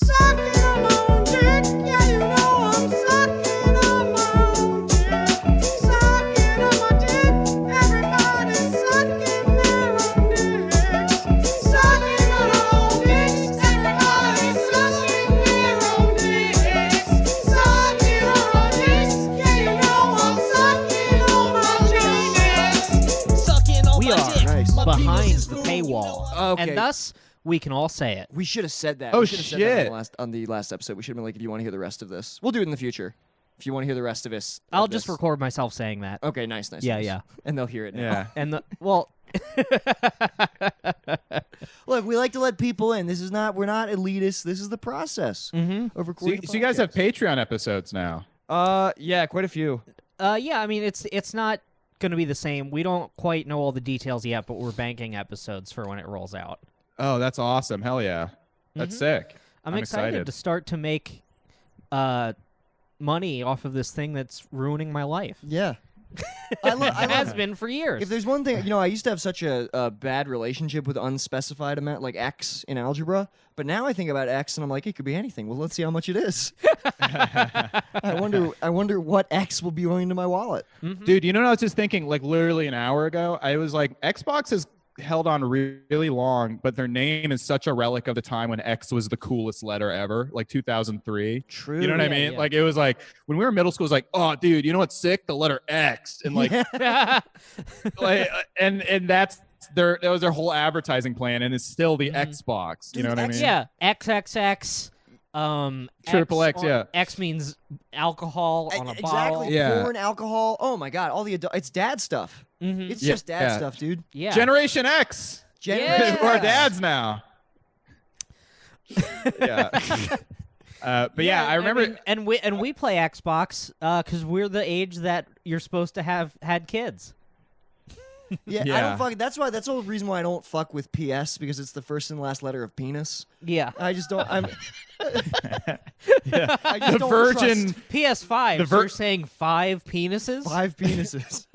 Sucking on my own dick, yeah, you know I'm sucking on my own dick. Sucking on my dick, everybody's sucking their own dicks. Sucking on our own dicks, everybody's sucking their own dicks. Sucking on our dicks, yeah, you know I'm sucking on my dicks. Sucking on We my are dick. Nice. My behind penis is the full, paywall, Okay. and thus we can all say it. We should have said that. Oh, We should have said that shit. on the last episode. We should have been like, do you want to hear the rest of this? We'll do it in the future. If you want to hear the rest of this. I'll just record myself saying that. Okay, nice. Yeah, nice. yeah. And they'll hear it now. Yeah. And Look, we like to let people in. We're not elitist. This is the process of recording. So you guys have podcasts. Patreon episodes now. Yeah, quite a few. yeah, I mean it's not going to be the same. We don't quite know all the details yet, but we're banking episodes for when it rolls out. Oh, that's awesome. Hell yeah. That's sick. I'm excited to start to make money off of this thing that's ruining my life. Yeah. It has been for years. If there's one thing, I used to have such a bad relationship with unspecified amount, like X in algebra. But now I think about X and I'm like, it could be anything. Well, let's see how much it is. I wonder what X will be going into my wallet. Dude, you know what I was just thinking? Like literally an hour ago, I was like, Xbox has held on really long, but their name is such a relic of the time when X was the coolest letter ever, like 2003. True. You know what I Yeah, mean? yeah. Like it was like when we were in middle school, it was like, oh, dude, you know what's sick? The letter X, and like, like and that was their whole advertising plan, and it's still the Xbox. You know what I mean? Yeah, XXX. Triple X, yeah. X means alcohol on a Exactly. bottle. Yeah. Porn, alcohol. Oh my God. All the it's dad stuff. It's Yeah. just dad Yeah. stuff, dude. Yeah. Generation X. Generation We're X. dads now. Yeah. But yeah, I remember. mean, and we play Xbox because we're the age that you're supposed to have had kids. Yeah, I Yeah. don't fuck. That's the whole reason why I don't fuck with PS, because it's the first and last letter of penis. Yeah. I just don't. I Yeah. just The don't virgin. trust PS5. The So you're saying 5 penises? 5 penises.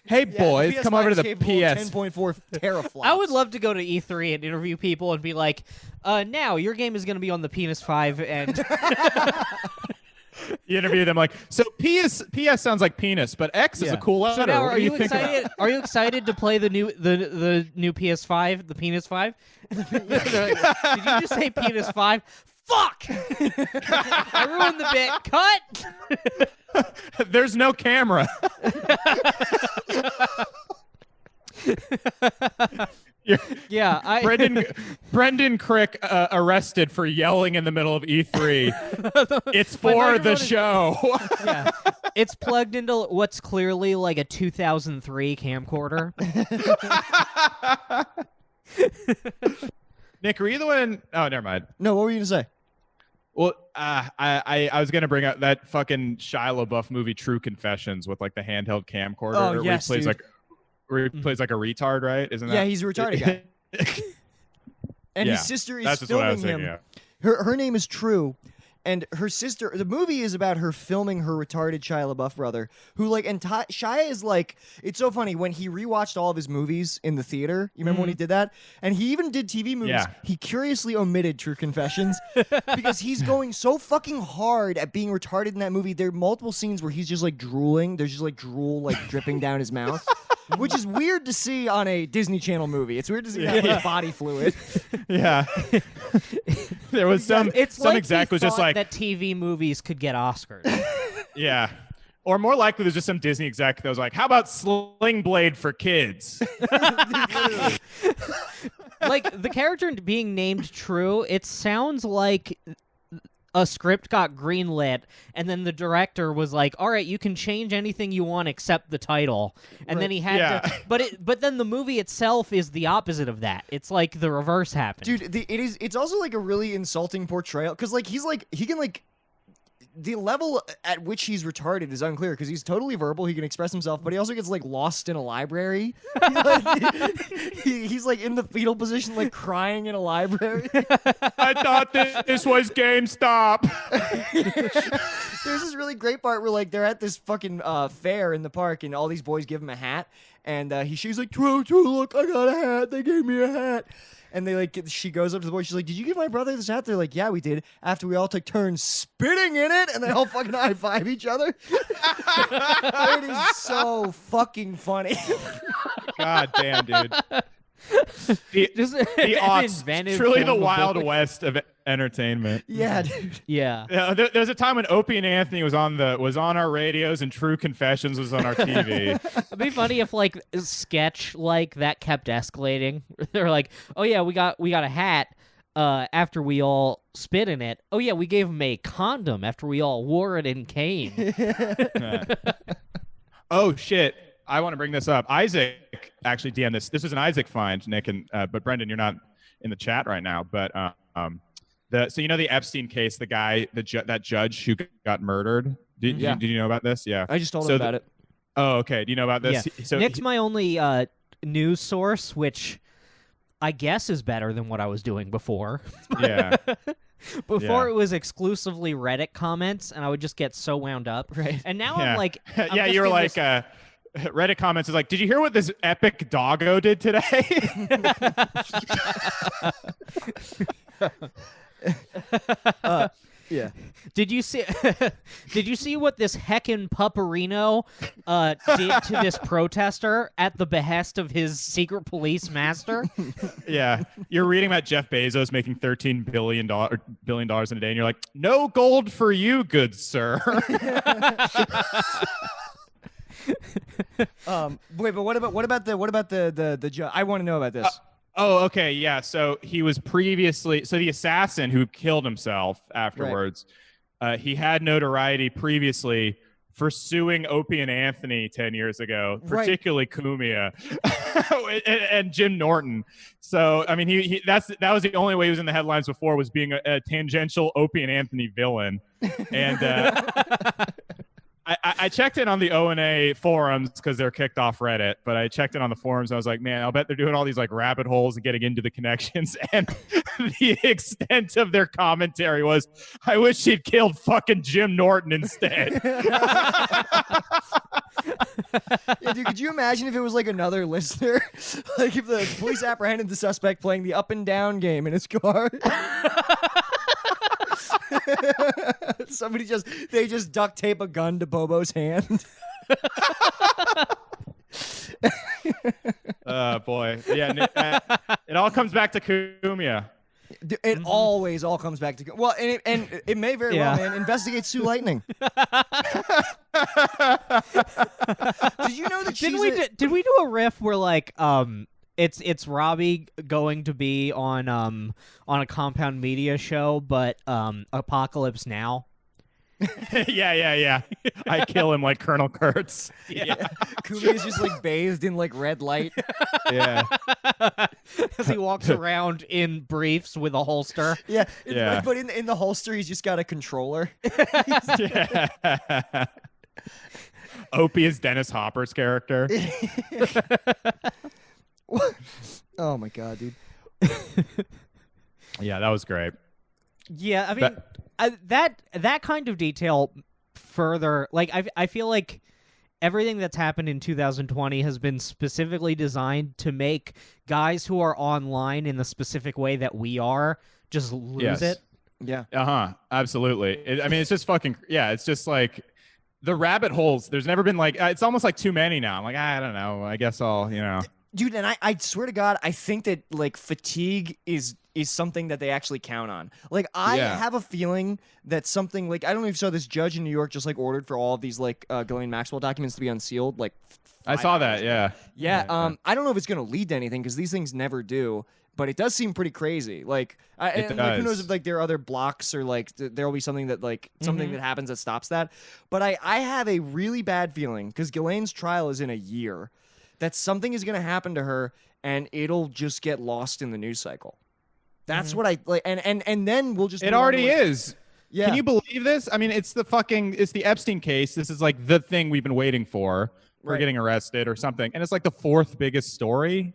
Hey Yeah, boys, the come PS5 over to is the capable of PS. 10.4 teraflops. I would love to go to E3 and interview people and be like, now your game is going to be on the Penis 5 and You interview them like, so PS sounds like penis, but X is Yeah. a cool letter. So now What are do you think about excited? Are you excited to play the new PS5, the Penis 5? They're like, did you just say Penis 5? Fuck! I ruined the bit. Cut. There's no camera. Yeah, Brendan Crick arrested for yelling in the middle of E3. It's for the microphone is- show. yeah. It's plugged into what's clearly like a 2003 camcorder. Nick, were you the one? Oh, never mind. No, what were you gonna say? Well, I was gonna bring up that fucking Shia LaBeouf movie, True Confessions, with like the handheld camcorder. Oh, where yes, he plays dude. where he plays like a retard, right? Isn't that? Yeah, he's a retarded guy. And Yeah, his sister is that's just what I filming was him. thinking. Her name is True, and her sister. The movie is about her filming her retarded Shia LaBeouf brother, who like and Shia is like. It's so funny when he rewatched all of his movies in the theater. You remember when he did that? And he even did TV movies. Yeah. He curiously omitted True Confessions because he's going so fucking hard at being retarded in that movie. There are multiple scenes where he's just like drooling. There's just like drool like dripping down his mouth. Which is weird to see on a Disney Channel movie. It's weird to see that like, body fluid. Yeah. There was some It's some like exec he was just thought like that TV movies could get Oscars. yeah. Or more likely, there's just some Disney exec that was like, "How about Sling Blade for kids?" Like the character being named True, it sounds like a script got greenlit and then the director was like, all right, you can change anything you want except the title. And then he had Yeah. to but then the movie itself is the opposite of that. It's like the reverse happened. Dude, it's also like a really insulting portrayal because like he can like the level at which he's retarded is unclear because he's totally verbal. He can express himself, but he also gets like lost in a library. He's like in the fetal position, like crying in a library. I thought this was GameStop. There's this really great part where like they're at this fucking fair in the park, and all these boys give him a hat, and she's like, "True, look, I got a hat. They gave me a hat." and they like she goes up to the boy. She's like, "Did you give my brother this hat?" They're like, "Yeah, we did." After we all took turns spitting in it, and they all fucking high five each other. It is so fucking funny. God damn, dude. Just The an aughts, inventive truly the form of Wild bullying. West of entertainment. Yeah, dude. Yeah. Yeah, there was a time when Opie and Anthony was on our radios and True Confessions was on our TV. It'd be funny if like a sketch like that kept escalating. They're like, "Oh yeah, we got a hat after we all spit in it. Oh yeah, we gave him a condom after we all wore it in Kane." Oh shit. I want to bring this up. Isaac actually DM'd this. This was an Isaac find, Nick, and but Brendan, you're not in the chat right now. But so you know the Epstein case, the guy, that judge who got murdered. Did you know about this? Yeah. I just told him about it. Oh, okay. Do you know about this? Yeah. So Nick's my only news source, which I guess is better than what I was doing before. Yeah. Before Yeah. it was exclusively Reddit comments, and I would just get so wound up. Right. And now Yeah. I'm like, I'm yeah, just you were in like this- Reddit comments is like, did you hear what this epic doggo did today? Yeah. Did you see? Did you see what this heckin' pupperino did to this protester at the behest of his secret police master? Yeah, you're reading about Jeff Bezos making $13 billion in a day, and you're like, no gold for you, good sir. Wait, but what about the judge? I want to know about this. Oh, okay, yeah. So he was previously the assassin who killed himself afterwards. He had notoriety previously for suing Opie and Anthony 10 years ago, particularly Kumia and Jim Norton. So I mean, that was the only way he was in the headlines before, was being a tangential Opie and Anthony villain. And I checked in on the O&A forums because they're kicked off Reddit, but I checked in on the forums and I was like, man, I'll bet they're doing all these like rabbit holes and getting into the connections. And the extent of their commentary was, I wish she'd killed fucking Jim Norton instead. Yeah, dude, could you imagine if it was like another listener? Like if the police apprehended the suspect playing the up and down game in his car. They just duct tape a gun to Bobo's hand. Oh boy, yeah. It all comes back to Kumia. It always all comes back to and it may very well, man. Investigate Sue Lightning. Did you know that Did we do a riff where like it's Robbie going to be on a Compound Media show, but Apocalypse Now? Yeah. I kill him like Colonel Kurtz. Yeah. Kumi is just like bathed in like red light. Yeah. As he walks around in briefs with a holster. Yeah. Yeah. But in the holster, he's just got a controller. Yeah. Opie is Dennis Hopper's character. Oh my god, dude. Yeah, that was great. Yeah, I mean that kind of detail further, like I feel like everything that's happened in 2020 has been specifically designed to make guys who are online in the specific way that we are just lose it. Yeah. Absolutely. I mean, it's just fucking, yeah, it's just like the rabbit holes. There's never been like, it's almost like too many now. I'm like, I don't know. I guess Dude, and I swear to God, I think that like fatigue is something that they actually count on. Like I have a feeling that something like, I don't know if you saw this judge in New York just like ordered for all of these like Ghislaine Maxwell documents to be unsealed. Like I saw that. Yeah. Yeah. I don't know if it's gonna lead to anything because these things never do. But it does seem pretty crazy. Like, like who knows if like there are other blocks or like there will be something that like something that happens that stops that. But I have a really bad feeling because Ghislaine's trial is in a year, that something is going to happen to her and it'll just get lost in the news cycle. That's what I like, and then we'll just. It already is. Yeah. Can you believe this? I mean, it's the Epstein case. This is like the thing we've been waiting for. We're getting arrested or something, and it's like the fourth biggest story.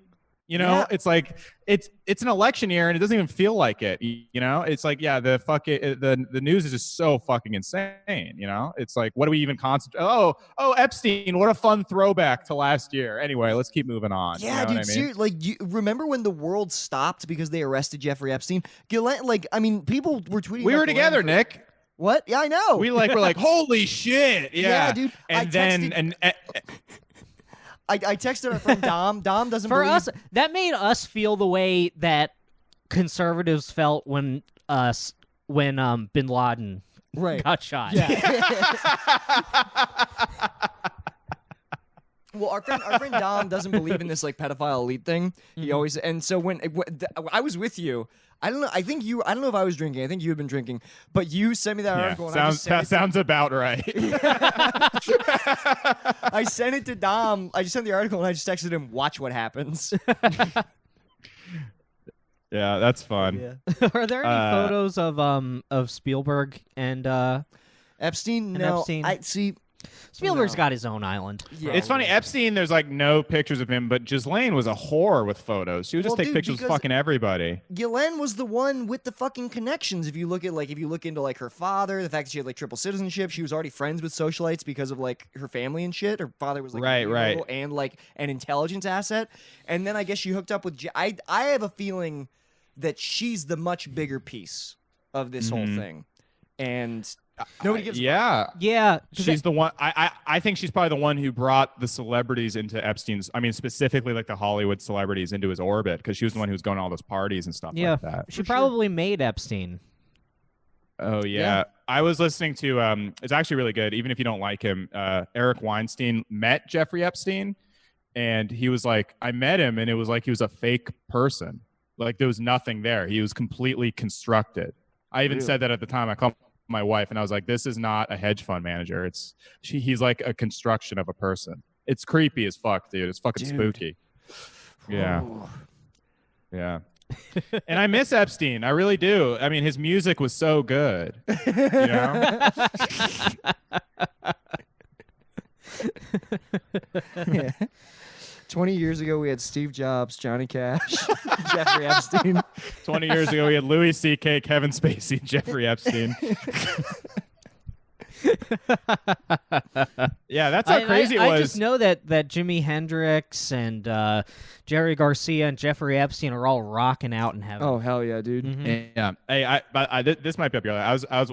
You know, it's like it's an election year and it doesn't even feel like it. You know, it's like the news is just so fucking insane. You know, it's like what do we even concentrate? Oh, Epstein, what a fun throwback to last year. Anyway, let's keep moving on. Yeah, you know dude. what I mean? Like, you remember when the world stopped because they arrested Jeffrey Epstein? Ghislaine, like, I mean, people were tweeting. We about were together, Ghislaine Nick. What? Yeah, I know. We're like, holy shit. Yeah, dude. And I texted our friend Dom. Dom doesn't For believe. us, that made us feel the way that conservatives felt when Bin Laden Right. got shot. Yeah. Well, our friend Dom doesn't believe in this like pedophile elite thing. He always so when I was with you, I don't know. I don't know if I was drinking. I think you had been drinking, but you sent me that article. And Sounds about right. I sent it to Dom. I just sent the article and I just texted him, "Watch what happens." Yeah, that's fun. Yeah. Are there any photos of Spielberg and Epstein? And No, Epstein? I see. Spielberg's No. got his own island? Yeah. It's funny. Epstein, there's like no pictures of him, but Ghislaine was a whore with photos. She would just Well, take dude, pictures of because- fucking everybody. Ghislaine was the one with the fucking connections. If you look into like her father, the fact that she had like triple citizenship, she was already friends with socialites because of like her family and shit. Her father was like a Right. hero and like an intelligence asset. And then I guess she hooked up with. I have a feeling that she's the much bigger piece of this whole thing, and nobody gives. Yeah. Yeah, She's the one. I think she's probably the one who brought the celebrities into Epstein's. I mean, specifically like the Hollywood celebrities into his orbit because she was the one who was going to all those parties and stuff like that. She probably made Epstein. Oh yeah. I was listening to. It's actually really good. Even if you don't like him, Eric Weinstein met Jeffrey Epstein, and he was like, I met him, and it was like he was a fake person. Like there was nothing there. He was completely constructed. I even said that at the time. I called my wife and I was like, this is not a hedge fund manager. He's like a construction of a person. It's creepy as fuck, dude. It's fucking spooky. Yeah. Yeah. And I miss Epstein. I really do. I mean, his music was so good. You know? Yeah. 20 years ago, we had Steve Jobs, Johnny Cash, Jeffrey Epstein. 20 years ago, we had Louis C.K., Kevin Spacey, Jeffrey Epstein. Yeah, that's how crazy it was. I just know that Jimi Hendrix and Jerry Garcia and Jeffrey Epstein are all rocking out in heaven. Oh, hell yeah, dude. Yeah. Hey, this might be up your alley. I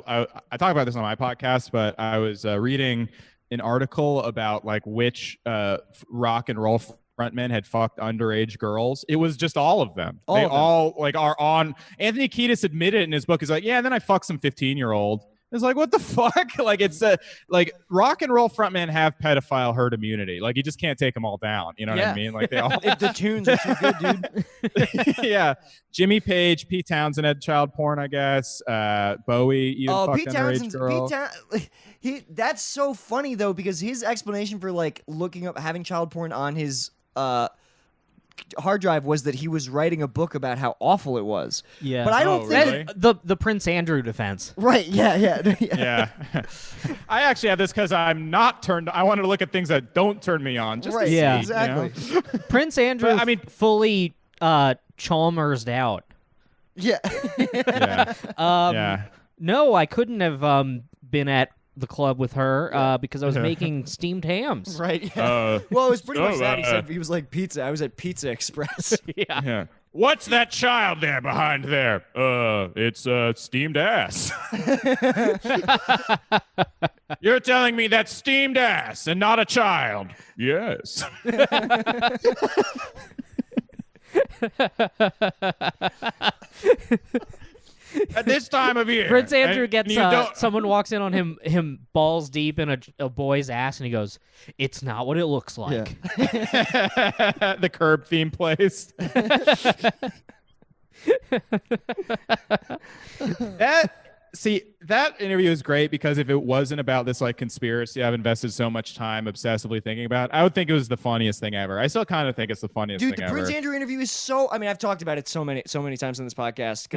talk about this on my podcast, but I was reading an article about like which rock and roll frontmen had fucked underage girls. It was just all of them. They all like are on. Anthony Kiedis admitted in his book. He's like, yeah, and then I fucked some 15-year-old. It's like, what the fuck? Like, it's like rock and roll frontmen have pedophile herd immunity. Like, you just can't take them all down. You know what I mean? Like, they all. If the tunes are too good, dude. Yeah. Jimmy Page, Pete Townsend had child porn, I guess. Bowie even fucked Pete underage Townsend's. girl. That's so funny though, because his explanation for like looking up having child porn on his hard drive was that he was writing a book about how awful it was. Yeah, but I don't think really? the Prince Andrew defense. Right? Yeah. Yeah. I actually have this because I'm not turned. I wanted to look at things that don't turn me on. Just Right. to see, Yeah. Exactly. You know? Prince Andrew, But, I mean- fully Chalmers'd out. Yeah. Yeah. Yeah. No, I couldn't have been at the club with her because I was making steamed hams. Right. Yeah. Well, it was pretty much that. He uh, said he was like pizza. I was at Pizza Express. Yeah. Yeah. What's that child there behind there? It's steamed ass. You're telling me that's steamed ass and not a child? Yes. At this time of year, Prince Andrew and gets you don't- someone walks in on him balls deep in a boy's ass, and he goes, "It's not what it looks like." the curb theme plays. that interview is great because if it wasn't about this like conspiracy I've invested so much time obsessively thinking about, I would think it was the funniest thing ever. I still kind of think it's the funniest Dude, thing the ever. Prince Andrew interview is so. I mean, I've talked about it so many times on this podcast.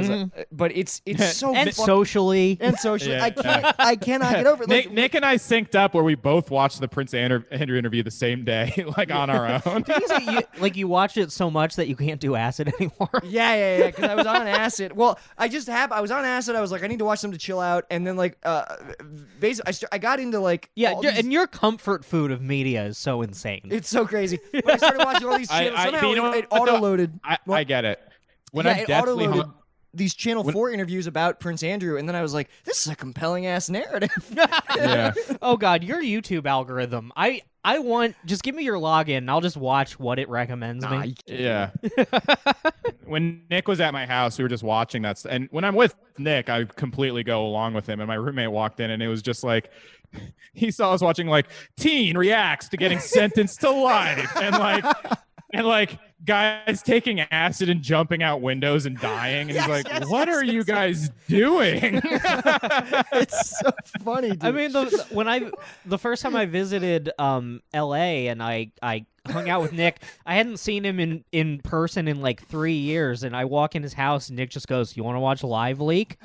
But it's so And fucking- socially. and socially. Yeah. I cannot get over it. Like, Nick and I synced up where we both watched the Prince Andrew interview the same day, like on our own. You watched it so much that you can't do acid anymore. Yeah. Because I was on acid. Well, I was on acid. I was like, I need to watch something to chill out, and then like, basically, I got into like, Yeah, all these- and your comfort food of media is so insane. it's so crazy. When I started watching all these channels, somehow you know it what, though? auto-loaded. I get it. When yeah, I'm it deathly auto-loaded these Channel 4 interviews about Prince Andrew, and then I was like, this is a compelling ass narrative. yeah. Oh God, your YouTube algorithm. I want, just give me your login and I'll just watch what it recommends me. Yeah. When Nick was at my house, we were just watching that. And when I'm with Nick, I completely go along with him. And my roommate walked in and it was just like, he saw us watching like teen reacts to getting sentenced to life. And like guys taking acid and jumping out windows and dying. And he's like, what are you guys doing? It's so funny, dude. I mean, the first time I visited L.A. and I hung out with Nick, I hadn't seen him in person in like 3 years, and I walk in his house and Nick just goes, "You want to watch Live Leak?"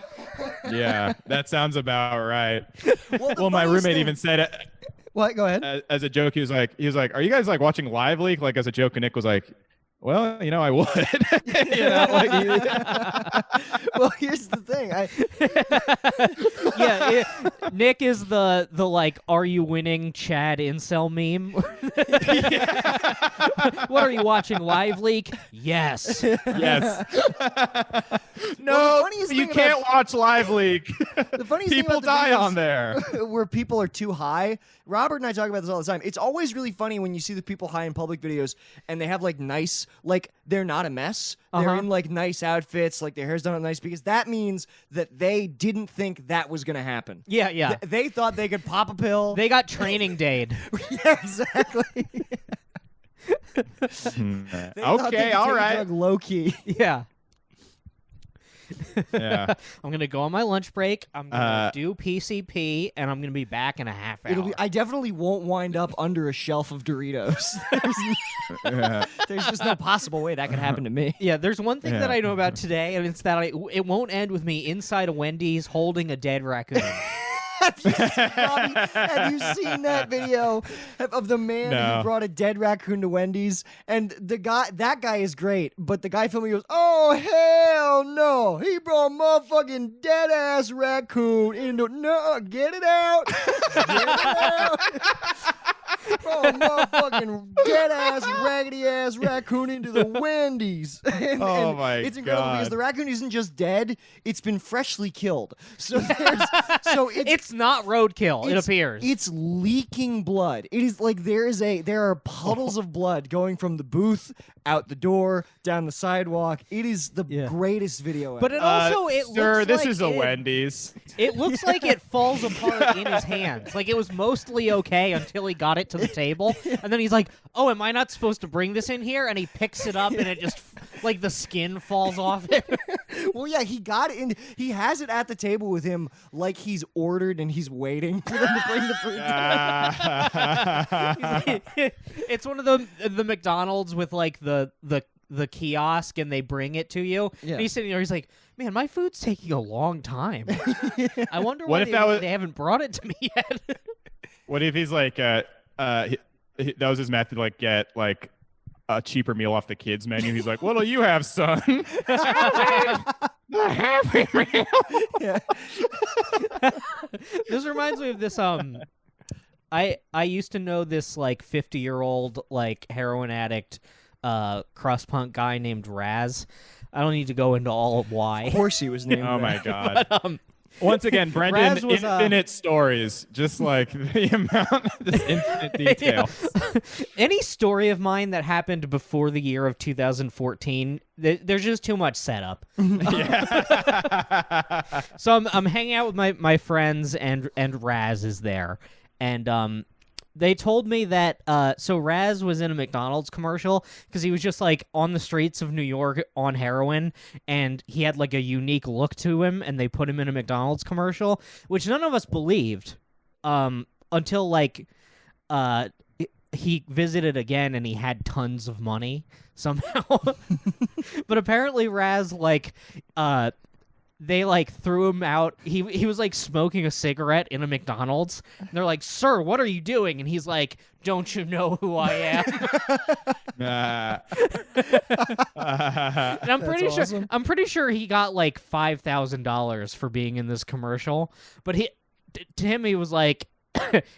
Yeah, that sounds about right. the My funniest roommate thing- even said it What? Go ahead. as a joke. He was like, "Are you guys like watching Live Leak?" Like as a joke, and Nick was like, "Well, I would." Well, here's the thing. Nick is the like, "Are you winning, Chad incel meme?" What are you watching, Live Leak? Yes. Yes. Well, No, the funniest you thing can't watch Live Leak. The funniest thing People about the die videos on there. where people are too high. Robert and I talk about this all the time. It's always really funny when you see the people high in public videos and they have like nice, like they're not a mess. They're in like nice outfits, like their hair's done up nice, because that means that they didn't think that was gonna happen. Yeah. They thought they could pop a pill. They got training dayed. Yeah, exactly. They thought they Okay, could all take a right. drug low key. Yeah. Yeah. I'm gonna go on my lunch break. I'm gonna do PCP, and I'm gonna be back in a half hour. I definitely won't wind up under a shelf of Doritos. Yeah. There's just no possible way that could happen to me. Yeah, there's one thing Yeah. that I know about today, and it's that it won't end with me inside a Wendy's holding a dead raccoon. Robbie, have you seen that video of the man No. who brought a dead raccoon to Wendy's? And that guy is great, but the guy filming goes, "Oh hell no! He brought a motherfucking dead ass raccoon into get it out, get it out." Brought a motherfucking dead ass, raggedy ass raccoon into the Wendy's. And my it's incredible because God. the raccoon isn't just dead; it's been freshly killed. So It's not roadkill. It it's- appears. It's leaking blood. It is like there are puddles of blood going from the booth out the door down the sidewalk. It is the greatest video ever. But it also Sir, looks this like is a Wendy's. It looks like it falls apart in his hands. Like it was mostly okay until he got it to the table, and then he's like, "Oh, am I not supposed to bring this in here?" And he picks it up, and it just like the skin falls off it. Well, yeah, he got it, and he has it at the table with him, like he's ordered and he's waiting for them to bring the food. It's one of the McDonald's with like the kiosk, and they bring it to you. Yeah. And he's sitting there. He's like, "Man, my food's taking a long time. I wonder What why if that was- they haven't brought it to me yet." What if he's like, that was his method, like get like a cheaper meal off the kids menu. He's like, "What'll you have, son?" The Happy Meal. Yeah. This reminds me of this. I used to know this like 50-year-old like heroin addict, crust punk guy named Raz. I don't need to go into all of why. Of course, he was named. Oh my that. God. But, Once again, Brendan, Raz was, infinite stories, just like the amount, this infinite detail. any story of mine that happened before the year of 2014, there's just too much setup. So I'm hanging out with my friends, and Raz is there, and they told me that so Raz was in a McDonald's commercial because he was just like on the streets of New York on heroin, and he had like a unique look to him, and they put him in a McDonald's commercial, which none of us believed until like he visited again and he had tons of money somehow. But apparently Raz like they like threw him out. He was like smoking a cigarette in a McDonald's. And they're like, "Sir, what are you doing?" And he's like, "Don't you know who I am?" And I'm pretty sure he got like $5,000 for being in this commercial. But to him he was like,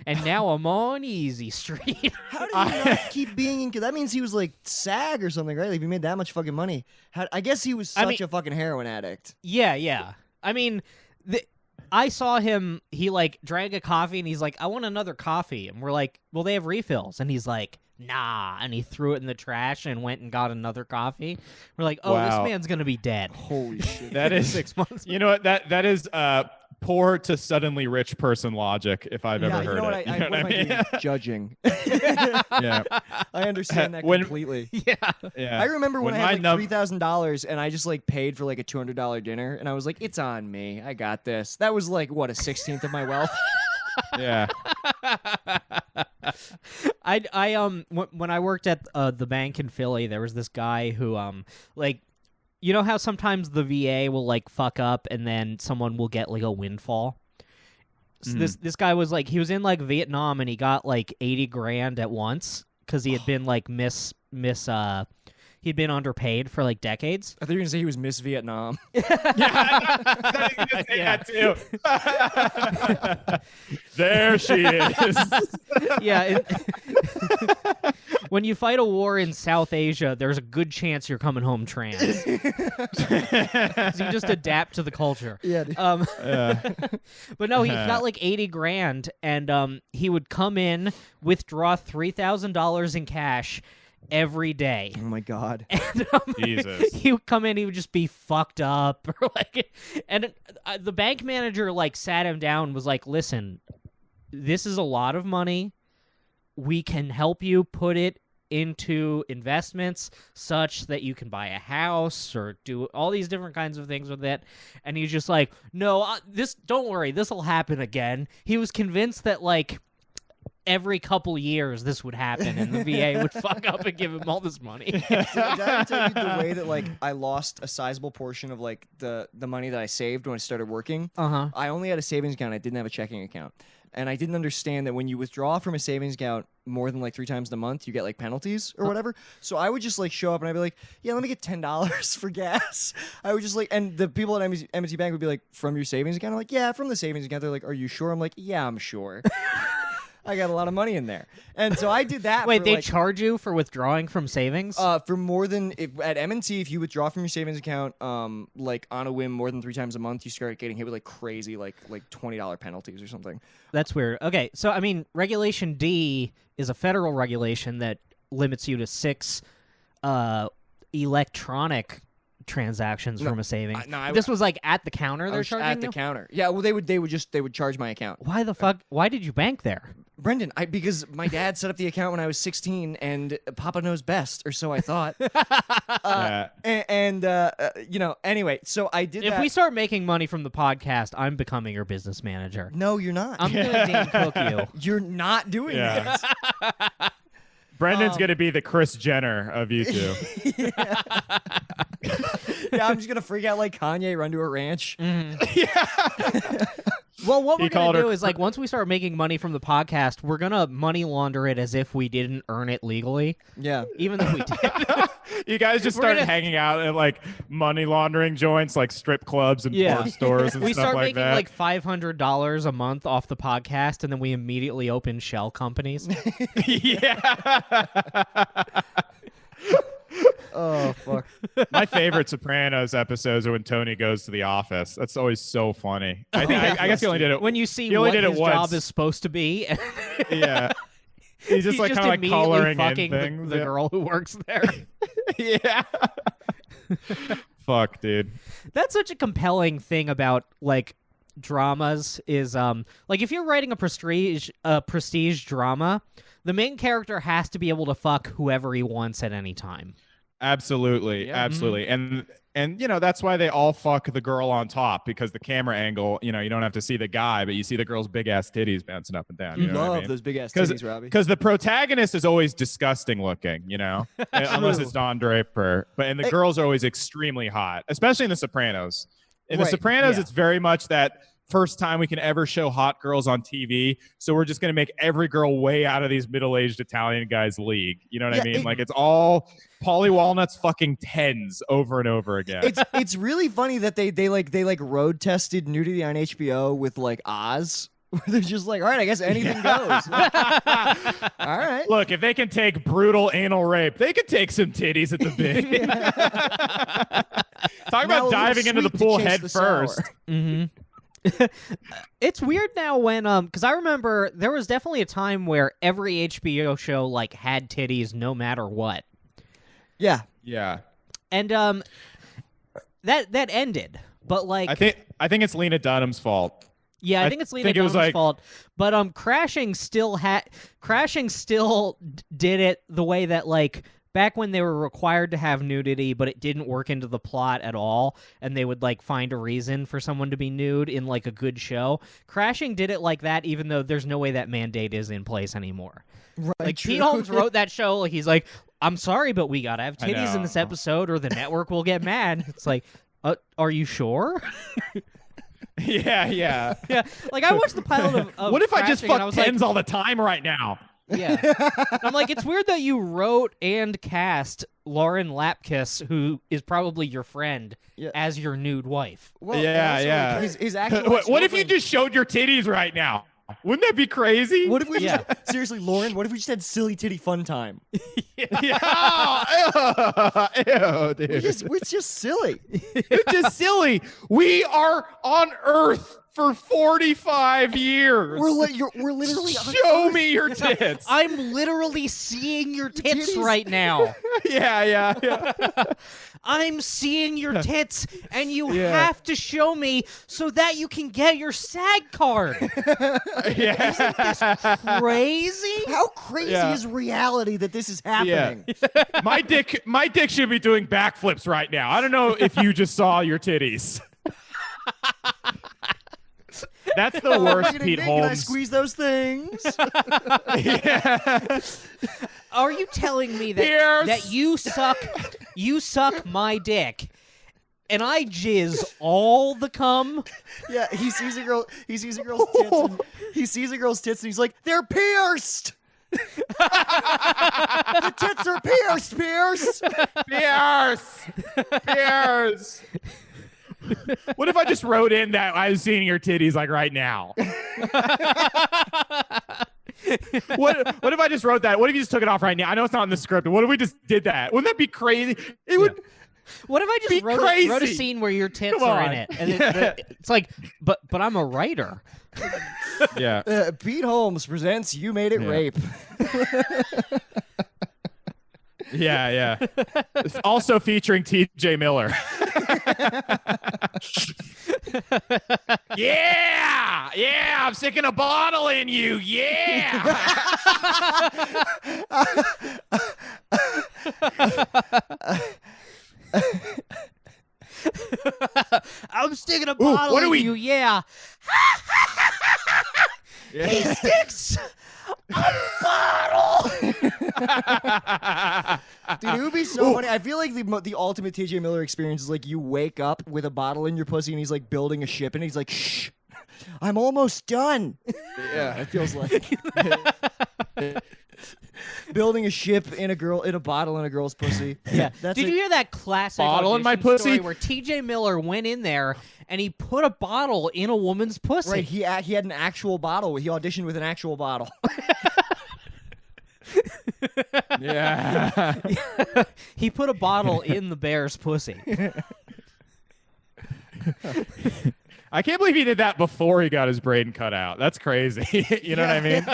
and now I'm on Easy Street. How did he not keep being in? That means he was like SAG or something, right? Like, if he made that much fucking money, I guess he was such a fucking heroin addict. Yeah. I mean, I saw him. He like drank a coffee, and he's like, "I want another coffee." And we're like, "Well, they have refills." And he's like, "Nah." And he threw it in the trash and went and got another coffee. We're like, "Oh, Wow. this man's gonna be dead." Holy shit. That is 6 months. You know what? That is poor to suddenly rich person logic, if I've ever you heard know what it. I, You know what what I am I mean? doing? Judging. Yeah. I understand that When- completely. Yeah. Yeah. I remember when I had my like $3,000 and I just like paid for like a $200 dinner, and I was like, "It's on me. I got this." That was like what, a 16th of my wealth. Yeah. When I worked at the bank in Philly, there was this guy who like, you know how sometimes the VA will like fuck up and then someone will get like a windfall. So this guy was like, he was in like Vietnam and he got like 80 grand at once because he had been like he'd been underpaid for like decades. I thought you were gonna say he was Miss Vietnam. I was gonna say that too. There she is. Yeah. When you fight a war in South Asia, there's a good chance you're coming home trans. 'Cause you just adapt to the culture. Yeah. Dude. But no, he got like 80 grand, and he would come in, withdraw $3,000 in cash every day. Oh my God. And Jesus. he would come in, he would just be fucked up, or like, and the bank manager like sat him down and was like, "Listen, this is a lot of money. We can help you put it into investments such that you can buy a house or do all these different kinds of things with it." And he's just like, "No, don't worry, this will happen again." He was convinced that like every couple years this would happen and the VA would fuck up and give him all this money. Did I tell you the way that like I lost a sizable portion of like the money that I saved when I started working? Uh-huh. I only had a savings account. I didn't have a checking account. And I didn't understand that when you withdraw from a savings account more than like 3 times a month, you get like penalties or whatever. So I would just like show up and I'd be like, "Yeah, let me get $10 for gas." I would just like, and the people at M&T Bank would be like, "From your savings account?" I'm like, "Yeah, from the savings account." They're like, "Are you sure?" I'm like, "Yeah, I'm sure." I got a lot of money in there. And so I did that. Wait, for, they like, charge you for withdrawing from savings? for more than at M&T, if you withdraw from your savings account, like on a whim more than 3 times a month, you start getting hit with like crazy, like $20 penalties or something. That's weird. Okay, so I mean, Regulation D is a federal regulation that limits you to 6 electronic transactions from a savings. This was like at the counter. They're charging at the you? counter. Yeah, well, they would charge my account. Why the fuck? Why did you bank there? Brendan, because my dad set up the account when I was 16, and Papa knows best, or so I thought. You know, anyway, so I did If that. we start making money from the podcast, I'm becoming your business manager. No, you're not. I'm gonna Dane Cook you. You're not doing Yeah. that. Brendan's gonna be the Kris Jenner of you two. Yeah, I'm just gonna freak out like Kanye, run to a ranch. Well, what we're called gonna her do is like once we start making money from the podcast, we're gonna money launder it as if we didn't earn it legally, Yeah. even though we did. You guys just We're start gonna- hanging out at like money laundering joints, like strip clubs and Yeah. porn stores and We stuff start like making that. like $500 a month off the podcast, and then we immediately open shell companies. Yeah. Oh fuck. My favorite Sopranos episodes are when Tony goes to the office. That's always so funny. I guess he only did it. When you see He only what did it his once. job is supposed to be, Yeah. He's just like just kind of like immediately coloring fucking in things. the Yeah. girl who works there. Yeah. Fuck, dude. That's such a compelling thing about like dramas is like if you're writing a prestige drama, the main character has to be able to fuck whoever he wants at any time. Absolutely, Yeah. absolutely, and you know that's why they all fuck the girl on top, because the camera angle, you know, you don't have to see the guy, but you see the girl's big ass titties bouncing up and down. You know what I love mean? those big ass titties, Robbie. Because the protagonist is always disgusting looking, you know, unless it's Don Draper. And the girls are always extremely hot, especially in The Sopranos. In The Right, Sopranos, yeah. it's very much that first time we can ever show hot girls on TV. So we're just going to make every girl way out of these middle-aged Italian guys' league. You know what I mean? Like it's all Pauly Walnut's fucking tens over and over again. It's really funny that they road tested nudity on HBO with like Oz. Where they're just like, all right, I guess anything goes. All right. Look, if they can take brutal anal rape, they can take some titties at the big. Talk Now a about diving little into the sweet to pool chase head the sour. first. It's weird now when because I remember there was definitely a time where every HBO show like had titties no matter what. Yeah. Yeah. And that ended. But like I think it's Lena Dunham's fault. yeah, I I think it's Lena think it was Dunham's like- fault. But Crashing still did it the way that like back when they were required to have nudity, but it didn't work into the plot at all, and they would like find a reason for someone to be nude in like a good show. Crashing did it like that, even though there's no way that mandate is in place anymore. Right. Like true. Pete Holmes wrote that show, like he's like, I'm sorry, but we gotta have I titties in know. this episode, or the network will get mad. It's like, are you sure? Yeah. Yeah, like I watched the pilot of What if I just Crashing, and I fuck was like, tens all the time right now? yeah. I'm like, it's weird that you wrote and cast Lauren Lapkus, who is probably your friend, Yeah. as your nude wife. Well, Yeah, also, yeah. like, his actual What if you ex-girlfriend- just showed your titties right now? Wouldn't that be crazy? What if we Yeah. just seriously, Lauren? What if we just had silly titty fun time? Yeah. Oh, ew, dude. We're just silly. It's just silly. We are on Earth for 45 years. We're literally on Show Earth. me your tits. I'm literally seeing your tits titties. right now. Yeah. I'm seeing your tits, and you Yeah. have to show me so that you can get your SAG card. Yeah. Crazy? How crazy Yeah. is reality that this is happening? My dick should be doing backflips right now. I don't know if you just saw your titties. That's the worst, Pete Can I Holmes. squeeze those things? Yeah. Are you telling me Here's- that you suck my dick, and I jizz all the cum? Yeah, he sees a girl's tits, and he sees a girl's tits, and he's like, "They're pierced. The tits are pierced, Pierce." Pierce. What if I just wrote in that I was seeing your titties like right now? What if I just wrote that? What if you just took it off right now? I know it's not in the script, but what if we just did that? Wouldn't that be crazy? It would. What if I Be just wrote a crazy. scene where your tits Come are in on. it, and Yeah. it's like, but I'm a writer. Yeah. Pete Holmes presents "You Made It Yeah. Rape." Yeah. It's also featuring T.J. Miller. Yeah. I'm sticking a bottle in you. Yeah. I'm sticking a bottle what in do we- you, yeah. He sticks a bottle. Dude, it would be so funny. I feel like the ultimate TJ Miller experience is like you wake up with a bottle in your pussy and he's like building a ship and he's like, "Shh, I'm almost done." Yeah, it feels like building a ship in a bottle in a girl's pussy. Yeah. That's Did it. you hear that classic Bottle in my audition story pussy? where T.J. Miller went in there and he put a bottle in a woman's pussy? Right, he had an actual bottle. He auditioned with an actual bottle. Yeah. He put a bottle in the bear's pussy. I can't believe he did that before he got his brain cut out. That's crazy. You know what I mean?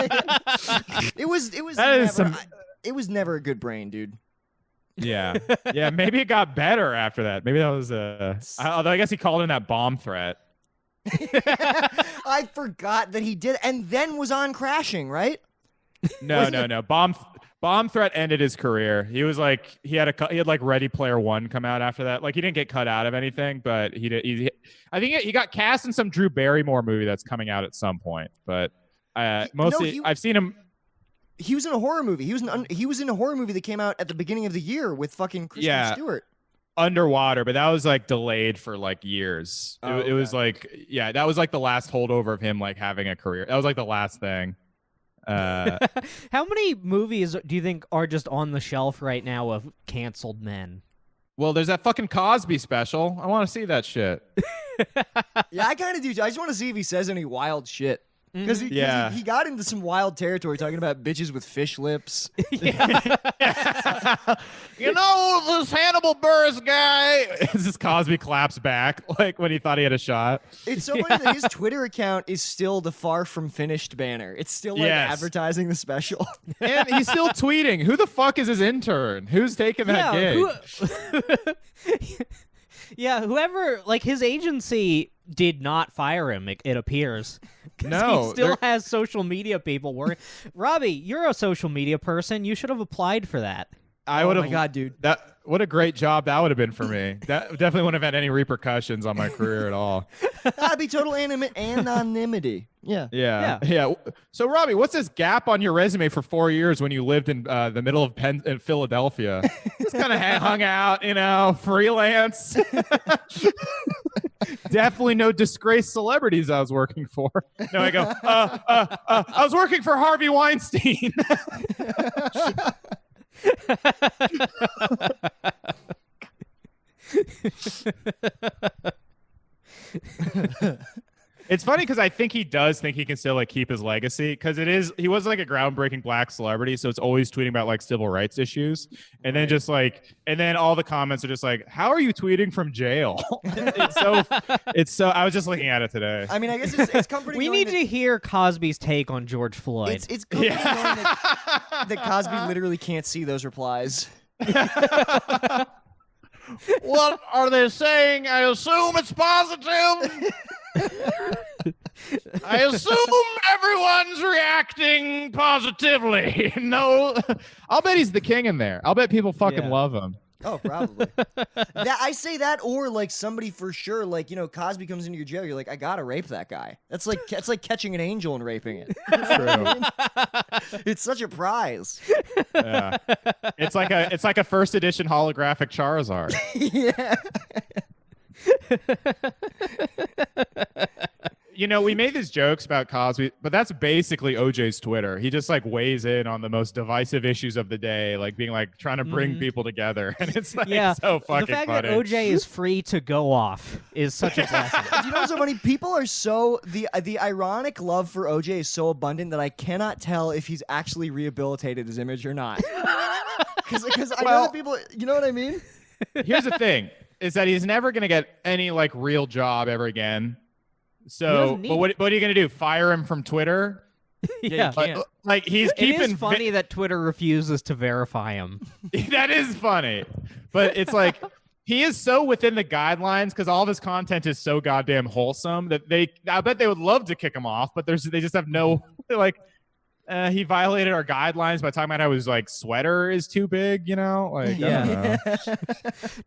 It was That is never, some- it was never a good brain, dude. Yeah. Maybe it got better after that. Maybe that was although I guess he called in that bomb threat. I forgot that he did, and then was on Crashing, right? No. Bomb Threat ended his career. He was like he had like Ready Player One come out after that. Like he didn't get cut out of anything, but he did. I think he got cast in some Drew Barrymore movie that's coming out at some point. But I've seen him. He was in a horror movie. He was in a horror movie that came out at the beginning of the year with fucking Kristen Stewart. Underwater, but that was like delayed for like years. It was like that was like the last holdover of him like having a career. That was like the last thing. How many movies do you think are just on the shelf right now of canceled men? Well, there's that fucking Cosby special. I want to see that shit. Yeah, I kind of do. I just want to see if he says any wild shit. Because he got into some wild territory talking about bitches with fish lips. You know, this Hannibal Buress guy. This Cosby claps back like when he thought he had a shot. It's so funny that his Twitter account is still the far from finished banner. It's still like advertising the special. And he's still tweeting. Who the fuck is his intern? Who's taking that gig? Whoever, like his agency did not fire him, it appears. No. He still has social media people working. Robbie, you're a social media person. You should have applied for that. I would have. Oh my God, dude. What a great job that would have been for me. That definitely wouldn't have had any repercussions on my career at all. That'd be total anonymity. Yeah. So, Robbie, what's this gap on your resume for 4 years when you lived in the middle of in Philadelphia? Just kind of hung out, freelance. Definitely no disgraced celebrities I was working for. No, I go, I was working for Harvey Weinstein. It's funny because I think he does think he can still like keep his legacy because he was like a groundbreaking black celebrity, so it's always tweeting about like civil rights issues, and then then all the comments are just like, "How are you tweeting from jail?" it's so. I was just looking at it today. I mean, I guess it's comforting. We need to hear Cosby's take on George Floyd. It's comforting knowing that Cosby literally can't see those replies. What are they saying? I assume it's positive. I assume everyone's reacting positively. No, I'll bet he's the king in there. I'll bet people fucking love him. Oh, probably. I say that, or like somebody for sure, like Cosby comes into your jail. You're like, I gotta rape that guy. It's like catching an angel and raping it. True. It's such a prize. Yeah. It's like a first edition holographic Charizard. Yeah. We made these jokes about Cosby, but that's basically OJ's Twitter. He just like weighs in on the most divisive issues of the day, like being like trying to bring people together. And it's like so fucking funny. The fact that OJ is free to go off is such a blessing. Do you know what's so funny? People are the ironic love for OJ is so abundant that I cannot tell if he's actually rehabilitated his image or not. Because I know that people, you know what I mean? Here's the thing, is that he's never going to get any like real job ever again. So, but what are you going to do? Fire him from Twitter? Yeah. You can't. Like he's keeping. It is funny that Twitter refuses to verify him. That is funny, but it's like he is so within the guidelines because all of his content is so goddamn wholesome that I bet they would love to kick him off, but they just have no like. He violated our guidelines by talking about how his like sweater is too big. Like I don't know.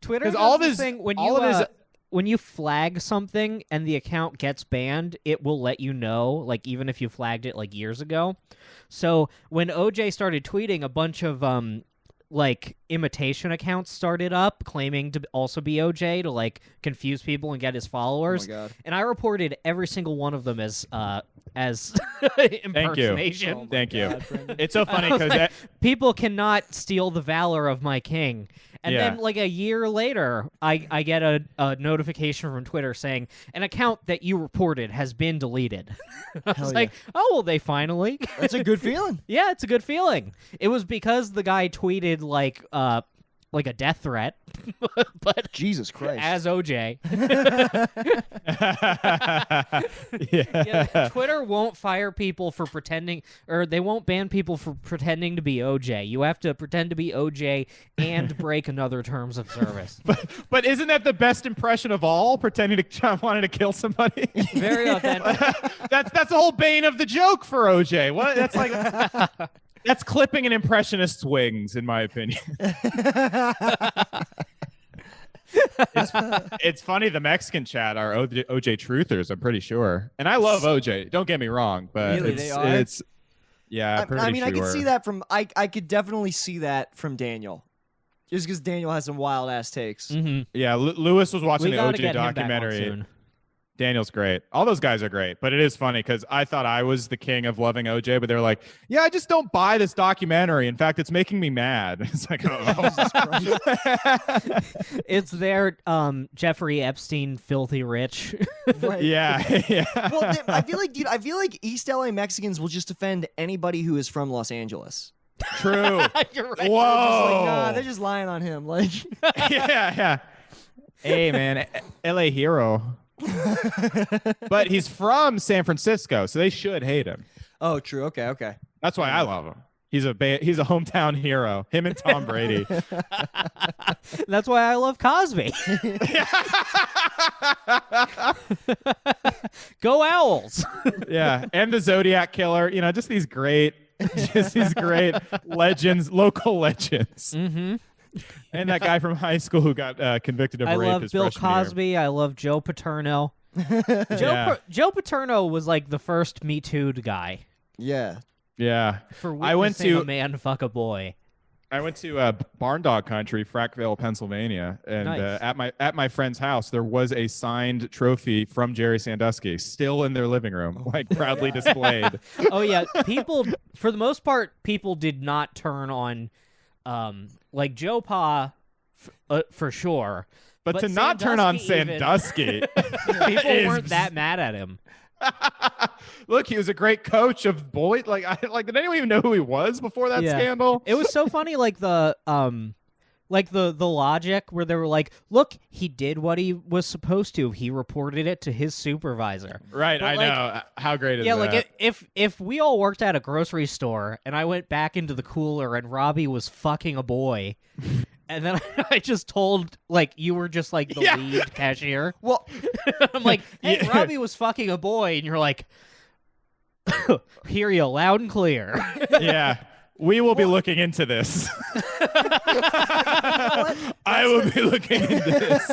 Twitter does all of this his thing when all you of his. When you flag something and the account gets banned, it will let you know, like even if you flagged it like years ago. So when OJ started tweeting, a bunch of like imitation accounts started up claiming to also be OJ to like confuse people and get his followers. Oh my God. And I reported every single one of them as impersonation. Thank you. It's so funny because people cannot steal the valor of my king. And then, like a year later, I get a notification from Twitter saying an account that you reported has been deleted. I was like, oh, well, they finally. That's a good feeling. Yeah, it's a good feeling. It was because the guy tweeted like a death threat, but Jesus Christ. as OJ. Yeah. Yeah, Twitter won't fire people for pretending, or they won't ban people for pretending to be OJ. You have to pretend to be OJ and break another terms of service. But isn't that the best impression of all? Pretending to wanting to kill somebody. Very authentic. That's the whole bane of the joke for OJ. What? That's like that's clipping an impressionist's wings, in my opinion. It's funny. The Mexican chat are OJ truthers. I'm pretty sure, and I love OJ. Don't get me wrong, but Really, they are? it's yeah. I'm pretty I mean, sure. I could see that from I could definitely see that from Daniel, just because Daniel has some wild ass takes. Mm-hmm. Yeah, Lewis was watching We the gotta OJ get him back on documentary. soon. Daniel's great. All those guys are great, but it is funny because I thought I was the king of loving OJ, but they're like, yeah, I just don't buy this documentary. In fact, it's making me mad. It's like, It's their Jeffrey Epstein filthy rich. Right. yeah. Well, I feel like, dude, East LA Mexicans will just offend anybody who is from Los Angeles. True. You're right. Whoa. Like, nah, they're just lying on him. Like, yeah. Hey, man, LA hero. But he's from San Francisco, so they should hate him. oh, true. Okay. That's why I love him. He's a hometown hero. Him and Tom Brady. That's why I love Cosby. Go Owls. Yeah, and the Zodiac Killer. You know, just these great legends, local legends. Mm-hmm. And that guy from high school who got convicted of I rape love his Bill freshman year. Cosby. I love Joe Paterno. Yeah. Joe Paterno was like the first Me Too'd guy. Yeah. Yeah. For I went witnessing to- a man fuck a boy. I went to Barn Dog Country, Frackville, Pennsylvania, and Nice. at my friend's house there was a signed trophy from Jerry Sandusky still in their living room, like proudly displayed. Oh yeah, people for the most part, people did not turn on, like Joe Pa, for sure. But to not turn on Sandusky even- Sandusky, People is- weren't that mad at him. Look, he was a great coach of boys. Like, did anyone even know who he was before that Yeah. scandal? It was so funny, like the logic where they were like, "Look, he did what he was supposed to. He reported it to his supervisor." Right, But, I like- know. How great is Yeah, that? like if we all worked at a grocery store and I went back into the cooler and Robbie was fucking a boy, and then I just told like you were just like the Yeah. lead cashier. Well, I'm like, hey, Yeah. Robbie was fucking a boy, and you're like, hear you loud and clear. Yeah. We will be looking into this. I will be looking into this.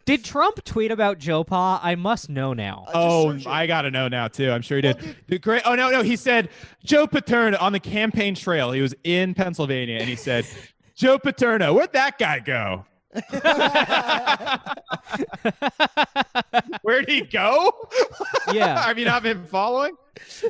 Did Trump tweet about Joe Pa? I must know now. Oh, search it. I gotta know now too. I'm sure he did. The great. Oh no, he said Joe Paterno on the campaign trail. He was in Pennsylvania, and he said, "Joe Paterno, where'd that guy go? Where'd he go? Yeah. Have you not been following?"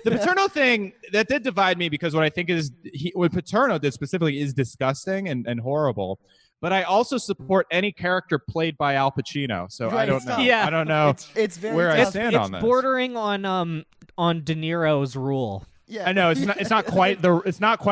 The Paterno thing that did divide me because what I think is what Paterno did specifically is disgusting and horrible. But I also support any character played by Al Pacino. So I Right, don't it's know. tough. Yeah. I don't know. it's very Where I tough. stand on this. bordering on De Niro's rule. Yeah. I know it's not quite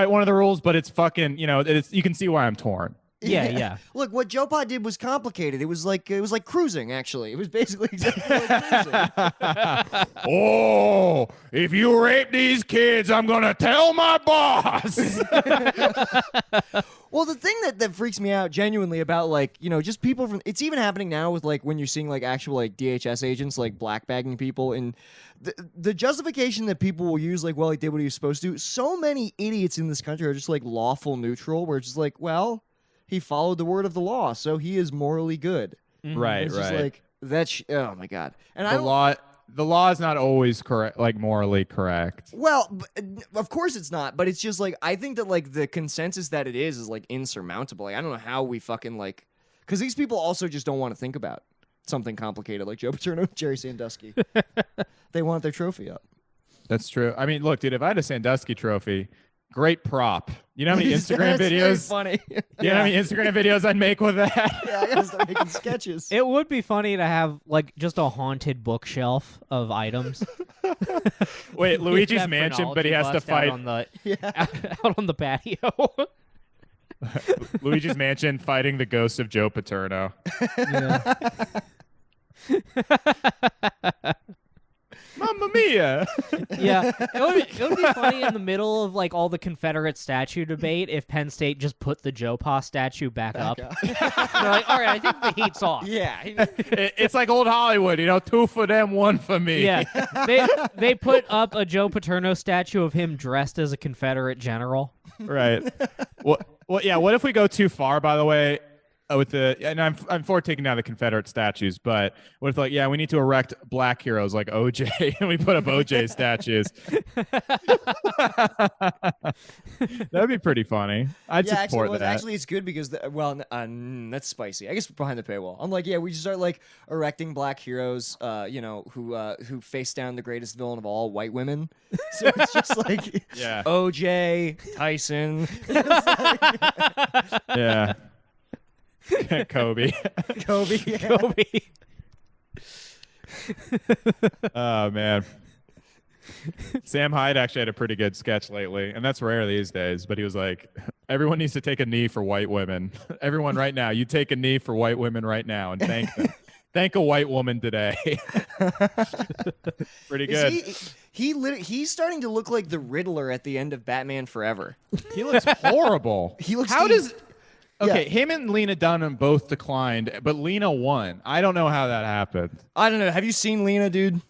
one of the rules, but it's fucking, you can see why I'm torn. Yeah. Look, what Joe Pa did was complicated. It was like cruising. Actually, it was basically exactly like cruising. Oh, if you rape these kids, I'm gonna tell my boss. Well, the thing that freaks me out genuinely about just people from it's even happening now with like when you're seeing like actual like DHS agents like blackbagging people and the justification that people will use like, well, he did what he was supposed to. So many idiots in this country are just like lawful neutral, where it's just like, well, he followed the word of the law, so he is morally good. Right, It's just like oh my god. And The law is not always correct, like morally correct. Well, of course it's not, but it's just like I think that like the consensus that it is like insurmountable. Like, I don't know how we fucking like, because these people also just don't want to think about something complicated like Joe Paterno, Jerry Sandusky. They want their trophy up. That's true. I mean, look, dude, if I had a Sandusky trophy, great prop. You know how many Instagram That's very videos? funny. You know how many Instagram videos I'd make with that? Yeah, I gotta start making sketches. It would be funny to have like just a haunted bookshelf of items. Wait, Luigi's That mansion, but he phrenology has to bust out fight. on the Yeah. out on the patio. Luigi's Mansion fighting the ghost of Joe Paterno. Yeah. Mamma mia! Yeah, it would be funny in the middle of like all the Confederate statue debate if Penn State just put the Joe Pa statue back up. They're like, all right, I think the heat's off. Yeah. It's like old Hollywood, 2 for them, 1 for me. Yeah, they put up a Joe Paterno statue of him dressed as a Confederate general. Right. Well, yeah. What if we go too far? By the way, and I'm for taking down the Confederate statues, but what if we need to erect black heroes like OJ, and we put up OJ statues? That'd be pretty funny. I'd support that. Actually, it's good because that's spicy. I guess behind the paywall. I'm like, yeah, we just start like erecting black heroes, who face down the greatest villain of all, white women. So it's just like, OJ, Tyson. Yeah. Kobe. Kobe. Oh man. Sam Hyde actually had a pretty good sketch lately, and that's rare these days, but he was like, everyone needs to take a knee for white women. Everyone right now, you take a knee for white women right now and thank them. Thank a white woman today. Pretty good. He's starting to look like the Riddler at the end of Batman Forever. He looks horrible. Okay, him and Lena Dunham both declined, but Lena won. I don't know how that happened. I don't know. Have you seen Lena, dude?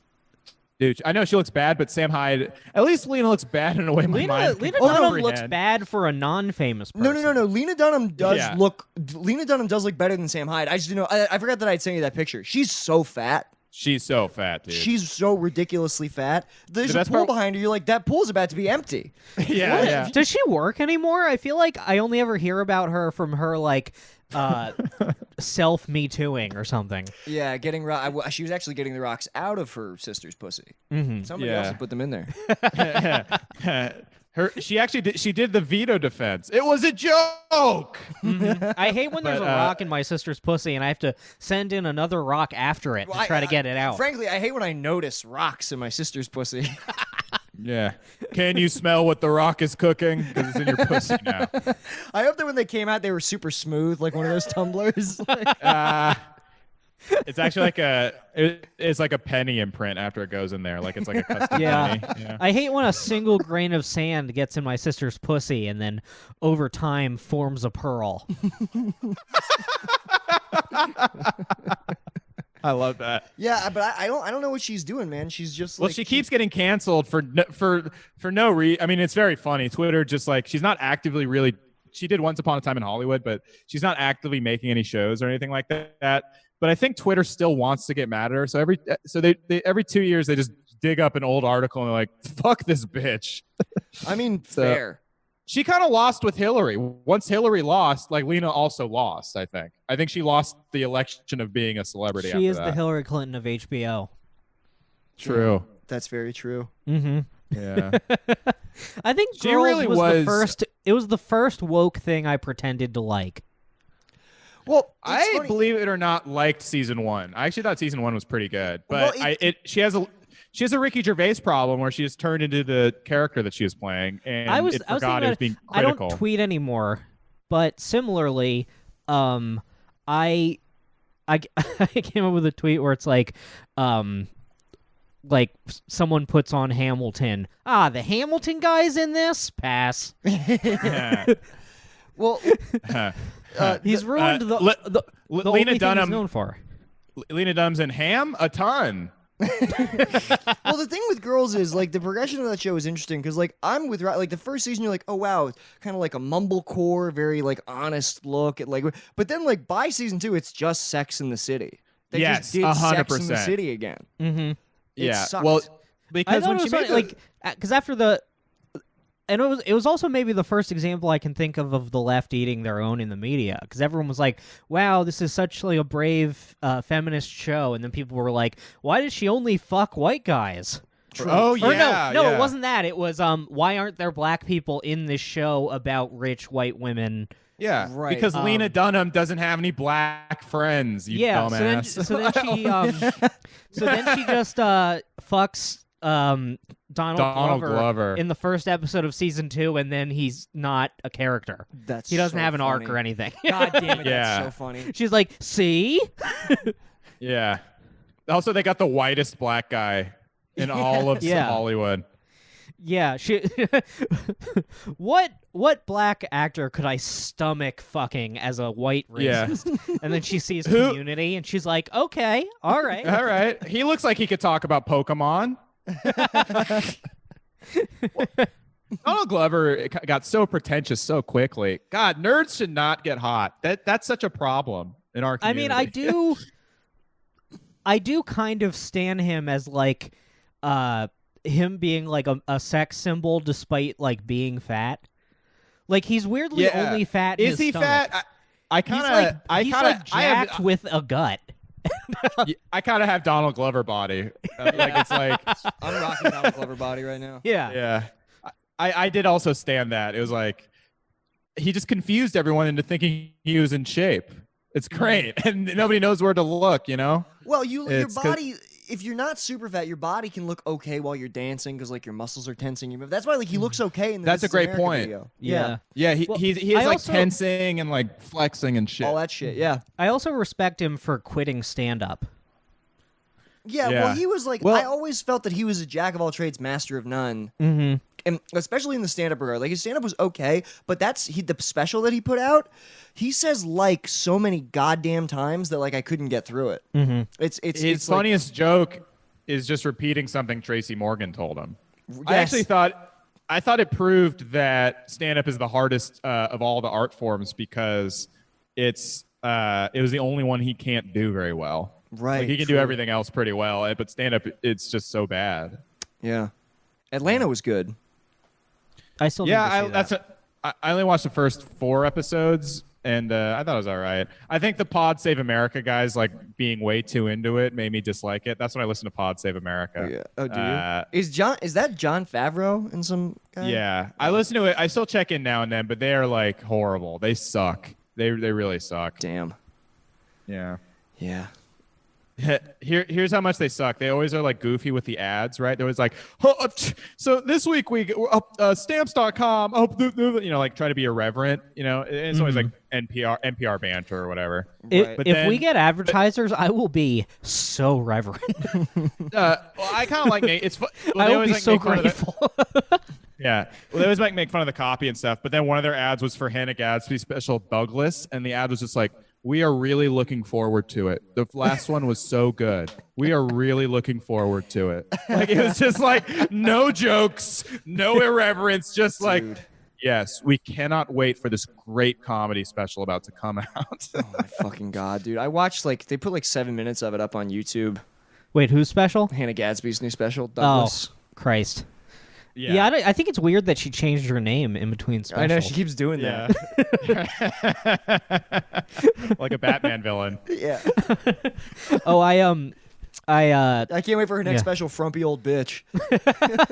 Dude, I know she looks bad, but Sam Hyde, at least Lena looks bad in a way my mind Lena can Dunham comprehend. looks bad for a non-famous person. No. Lena Dunham does look better than Sam Hyde. I just I forgot that I'd sent you that picture. She's so fat. She's so fat, dude. She's so ridiculously fat. There's a pool behind her. You're like, that pool's about to be empty. Yeah. Does she work anymore? I feel like I only ever hear about her from her like self-me tooing or something. Yeah, she was actually getting the rocks out of her sister's pussy. Mm-hmm. Somebody else had put them in there. She did the veto defense. It was a joke. Mm-hmm. I hate when there's a rock in my sister's pussy and I have to send in another rock after it to try to get it out. Frankly, I hate when I notice rocks in my sister's pussy. Yeah. Can you smell what the rock is cooking? Because it's in your pussy now. I hope that when they came out, they were super smooth, like one of those tumblers. It's actually it's like a penny imprint after it goes in there. Like it's like a custom penny. Yeah. I hate when a single grain of sand gets in my sister's pussy and then over time forms a pearl. I love that. Yeah, but I don't know what she's doing, man. She's just well, she keeps getting canceled for no reason. I mean, it's very funny. Twitter just like she's not actively really. She did Once Upon a Time in Hollywood, but she's not actively making any shows or anything like that. But I think Twitter still wants to get mad at her. So every 2 years they just dig up an old article and they're like, "Fuck this bitch." I mean, fair. She kind of lost with Hillary. Once Hillary lost, like Lena also lost. I think she lost the election of being a celebrity. She is the Hillary Clinton of HBO. True. Yeah, that's very true. Mm-hmm. Yeah. I think she Girls really was the first. It was the first woke thing I pretended to like. Well, I believe it or not liked season 1. I actually thought season 1 was pretty good, but she has a Ricky Gervais problem where she has turned into the character that she was playing, and I was forgot it was being critical. I don't tweet anymore, but similarly, I came up with a tweet where it's like someone puts on Hamilton. The Hamilton guy's in this? Pass. Well, he's ruined the Lena Dunham he's known for. Lena Dunham's in Ham a ton. Well, the thing with Girls is like the progression of that show is interesting because like I'm with like the first season you're like, oh wow, it's kind of like a mumblecore, very like honest look at like, but then like by season 2 it's just Sex in the City. They just did 100%. Sex in the City again. Mm-hmm. It sucked. Well, because when she made because after the. And it was also maybe the first example I can think of the left eating their own in the media, because everyone was like, wow, this is such like a brave feminist show, and then people were like, why did she only fuck white guys? Oh, yeah. No, it wasn't that. It was why aren't there black people in this show about rich white women? Yeah, right. Because Lena Dunham doesn't have any black friends, you dumbass. So then she just fucks Donald Donald Glover. in the first episode of season 2, and then he's not a character. He doesn't have an arc or anything. God damn it, Yeah. that's so funny. She's like, see? Yeah. Also, they got the whitest black guy in all of Yeah. Hollywood. Yeah, she. What black actor could I stomach fucking as a white Yeah. racist? And then she sees Community, and she's like, okay, all right. All right. He looks like he could talk about Pokemon. Donald Glover got so pretentious so quickly. God, nerds should not get hot. That's such a problem in our I community. mean, I do kind of stan him as like, him being like a sex symbol despite like being fat. Like he's weirdly Yeah. only fat. In Is his he stomach. fat? I kind He's of, like jacked with a gut. I kind of have Donald Glover body. Like it's like, I'm rocking Donald Glover body right now. Yeah. I did also stand that. It was like he just confused everyone into thinking he was in shape. It's great, and nobody knows where to look. You know. Well, your It's 'cause- body, if you're not super fat, your body can look okay while you're dancing because like your muscles are tensing. You move. That's why like he looks okay in the That's This a Is great America point. video. Yeah. Yeah, Well, he's I like also- tensing and like flexing and shit. All that shit. Yeah. I also respect him for quitting stand-up. Yeah. Yeah. Well, he was like, Well- I always felt that he was a jack of all trades, master of none. Mm-hmm. And especially in the stand-up regard, like his stand-up was okay, but the special that he put out, he says like so many goddamn times that like I couldn't get through it. Mm-hmm. It's His like- funniest joke is just repeating something Tracy Morgan told him. I Yes. actually thought it proved that stand-up is the hardest of all the art forms because it was the only one he can't do very well. Right. Like, he can true. do everything else pretty well, but stand-up, it's just so bad. Yeah. Atlanta was good. I still Yeah, need to see that. I only watched the first 4 episodes, and I thought it was all right. I think the Pod Save America guys, like, being way too into it made me dislike it. That's when I listened to Pod Save America. Oh, yeah. Oh, do Uh, you? Is that John Favreau and some guy? Yeah, I listen to it. I still check in now and then, but they are, like, horrible. They suck. They really suck. Damn. Yeah. Yeah. Here's how much they suck. They always are like goofy with the ads, right? They're always like, oh, so this week we stamps.com, like try to be irreverent, it's always like NPR banter or whatever. If, But if then- we get advertisers, I will be so reverent. Well, I kind of like it's well, I they will always, be like, so make fun of the- grateful. Yeah. Well, they always make fun of the copy and stuff, but then one of their ads was for Hannah Gadsby special Douglas, and the ad was just like, we are really looking forward to it. The last one was so good. We are really looking forward to it. Like, it was just like, no jokes, no irreverence, just like, yes, we cannot wait for this great comedy special about to come out. Oh my fucking god, dude! I watched they put like 7 minutes of it up on YouTube. Wait, who's special? Hannah Gadsby's new special, Douglas. Oh, Christ. Yeah, I think it's weird that she changed her name in between specials. I know she keeps doing that. Like a Batman villain. Yeah. Oh, I can't wait for her next Yeah. special, Frumpy Old Bitch.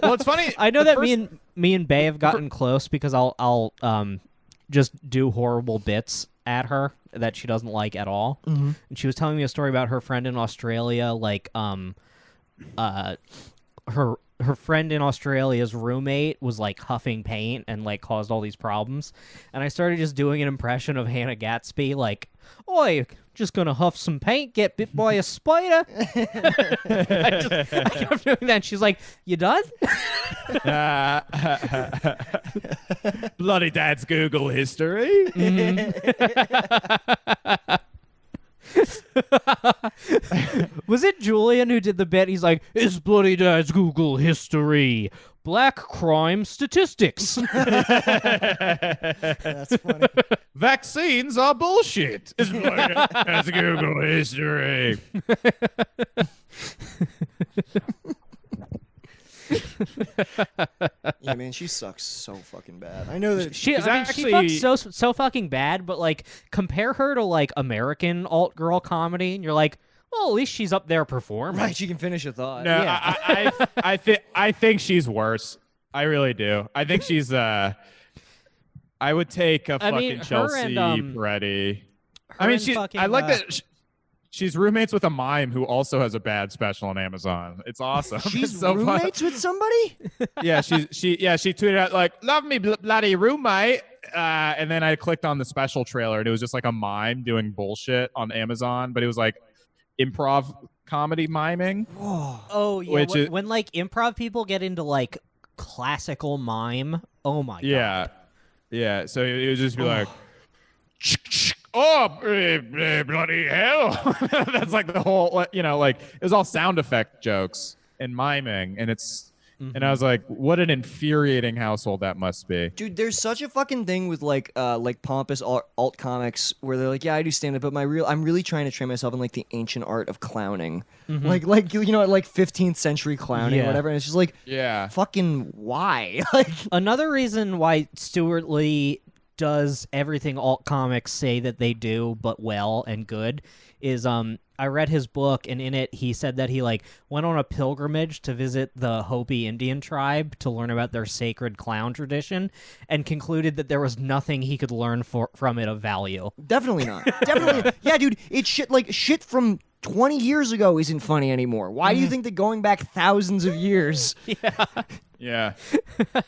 Well, it's funny. I know the that first- me and Bay have gotten close because I'll just do horrible bits at her that she doesn't like at all. Mm-hmm. And she was telling me a story about her friend in Australia, like her friend in Australia's roommate was like huffing paint and like caused all these problems. And I started just doing an impression of Hannah Gadsby, like, "Oi, just gonna huff some paint, get bit by a spider." I kept doing that. And she's like, "You done?" Bloody dad's Google history. Was it Julian who did the bit? He's like, "It's bloody dad's Google history. Black crime statistics." That's funny. Vaccines are bullshit. It's bloody dad's Google history. Yeah, man, she sucks so fucking bad. I know that. She She's fucks actually- so fucking bad, but like compare her to like American alt girl comedy, and you're like, well, at least she's up there performing. Right, she can finish a thought. No, Yeah. I think she's worse. I really do. I think she's I would take a I fucking mean, her Chelsea and, Peretti. Her I mean, and fucking, I like that. She's roommates with a mime who also has a bad special on Amazon. It's awesome. She's It's so fun. roommates with somebody? Yeah, she tweeted out like, "Love me, bloody roommate," and then I clicked on the special trailer, and it was just like a mime doing bullshit on Amazon, but it was like improv comedy miming. Whoa. Oh yeah, Which is- when like improv people get into like classical mime. Oh my Yeah, yeah. So it would just be like, "Oh, bloody hell!" That's like the whole, you know, like it was all sound effect jokes and miming, and it's. And I was like, what an infuriating household that must be. Dude, there's such a fucking thing with like pompous alt comics where they're like, yeah, I do stand up, but I'm really trying to train myself in like the ancient art of clowning, like you know, like 15th century clowning or Yeah. whatever. And it's just like, Yeah. fucking why? Like, Another reason why Stuart Lee does everything alt comics say that they do, but well and good, is I read his book, and in it he said that he like went on a pilgrimage to visit the Hopi Indian tribe to learn about their sacred clown tradition, and concluded that there was nothing he could learn from it of value. definitely not. Definitely, yeah, dude. It's shit from 20 years ago isn't funny anymore. Why do you think that going back thousands of years? Yeah.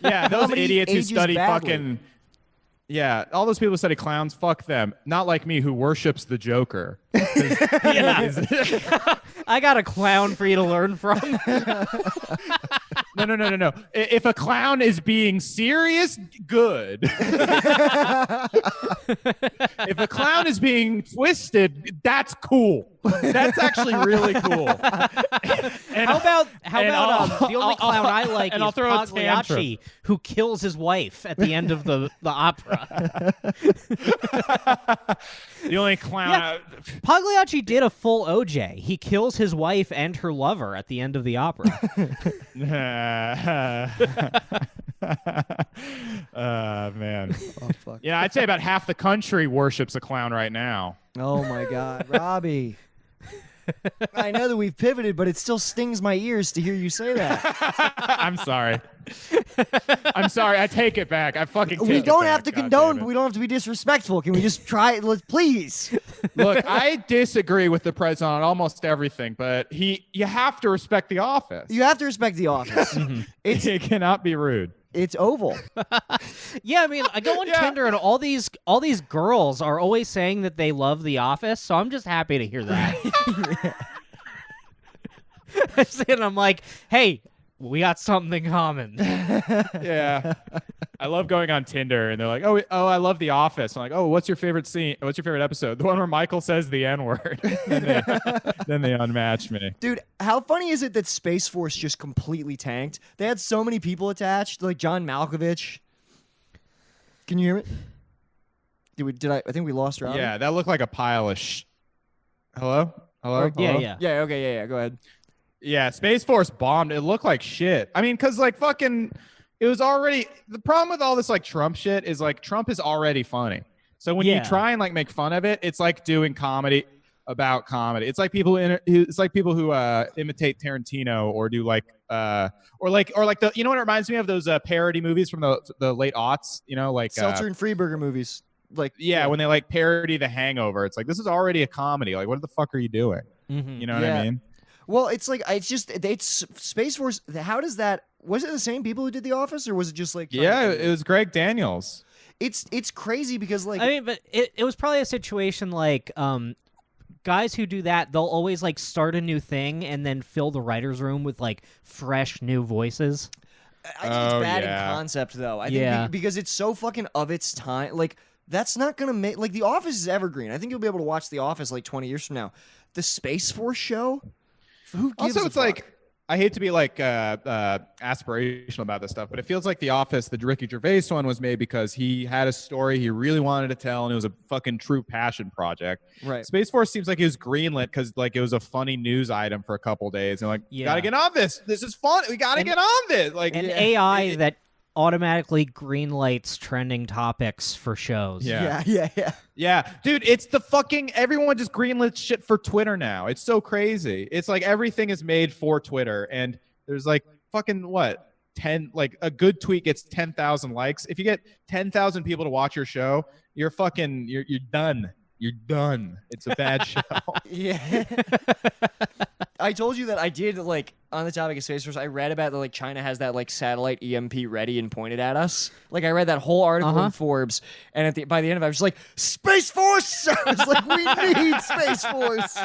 Yeah, those Comedy idiots who ages study badly. fucking. Yeah, all those people who study clowns, fuck them. Not like me who worships the Joker. Yeah. I got a clown for you to learn from. No. If a clown is being serious, good. If a clown is being twisted, that's cool. That's actually really cool. And How about the only I'll- clown I like and is I'll throw a Pagliacci, who kills his wife at the end of the opera. The only clown. Yeah. Pagliacci did a full OJ. He kills his wife and her lover at the end of the opera. Man. Oh fuck. Yeah, I'd say about half the country worships a clown right now. Oh my God, Robbie. I know that we've pivoted, but it still stings my ears to hear you say that. I'm sorry. I'm sorry. I take it back. I fucking take We it don't back. have to God condone, damn it. but we don't have to be disrespectful. Can we just try it? Please. Look, I disagree with the president on almost everything, but you have to respect the office. You have to respect the office. It cannot be rude. It's oval. Yeah, I mean, I go on Yeah. Tinder and all these girls are always saying that they love The Office, so I'm just happy to hear that. And I'm like, hey, we got something in common. Yeah. I love going on Tinder and they're like, oh, I love The Office. I'm like, oh, what's your favorite scene? What's your favorite episode? The one where Michael says the N-word. then they unmatch me. Dude, how funny is it that Space Force just completely tanked? They had so many people attached, like John Malkovich. Can you hear it? I think we lost Robbie. Yeah, that looked like a pile of Hello? Hello? Yeah, Hello? yeah. Yeah, okay, yeah, go ahead. Yeah, Space Force bombed. It looked like shit. I mean, because like fucking, it was already, the problem with all this like Trump shit is like Trump is already funny. So when you Yeah. try and like make fun of it, it's like doing comedy about comedy. It's like people who imitate Tarantino or do like or like the, you know what it reminds me of, those parody movies from the late aughts, you know, like Seltzer and Freeburger movies. Like yeah, when they like parody The Hangover, it's like, this is already a comedy. Like, what the fuck are you doing? Mhm. You know what Yeah. I mean? Well, it's like it's Space Force. How does that? Was it the same people who did The Office, or was it just like? Yeah, it was Greg Daniels. It's crazy because like I mean, but it was probably a situation like guys who do that, they'll always like start a new thing and then fill the writer's room with like fresh new voices. I think it's Oh, bad yeah. in concept though. I Yeah. think because it's so fucking of its time. Like that's not gonna make like The Office is evergreen. I think you'll be able to watch The Office like 20 years from now. The Space Force show. Who gives Also, a it's fuck? like, I hate to be like aspirational about this stuff, but it feels like The Office, the Ricky Gervais one, was made because he had a story he really wanted to tell, and it was a fucking true passion project. Right. Space Force seems like it was greenlit because like it was a funny news item for a couple days, and like, you Yeah. gotta get on this. This is fun. We gotta And- get on this. Like An yeah. AI that automatically greenlights trending topics for shows. Yeah. Yeah. Yeah, dude, it's the fucking, everyone just greenlit shit for Twitter now. It's so crazy. It's like everything is made for Twitter, and there's like fucking what, 10, like a good tweet gets 10,000 likes. If you get 10,000 people to watch your show, you're fucking, you're done. You're done. It's a bad show. Yeah. I told you that I did, like, on the topic of Space Force, I read about that, like, China has that, like, satellite EMP ready and pointed at us. Like, I read that whole article in Forbes, and by the end of it, I was just like, Space Force! I was like, we need Space Force!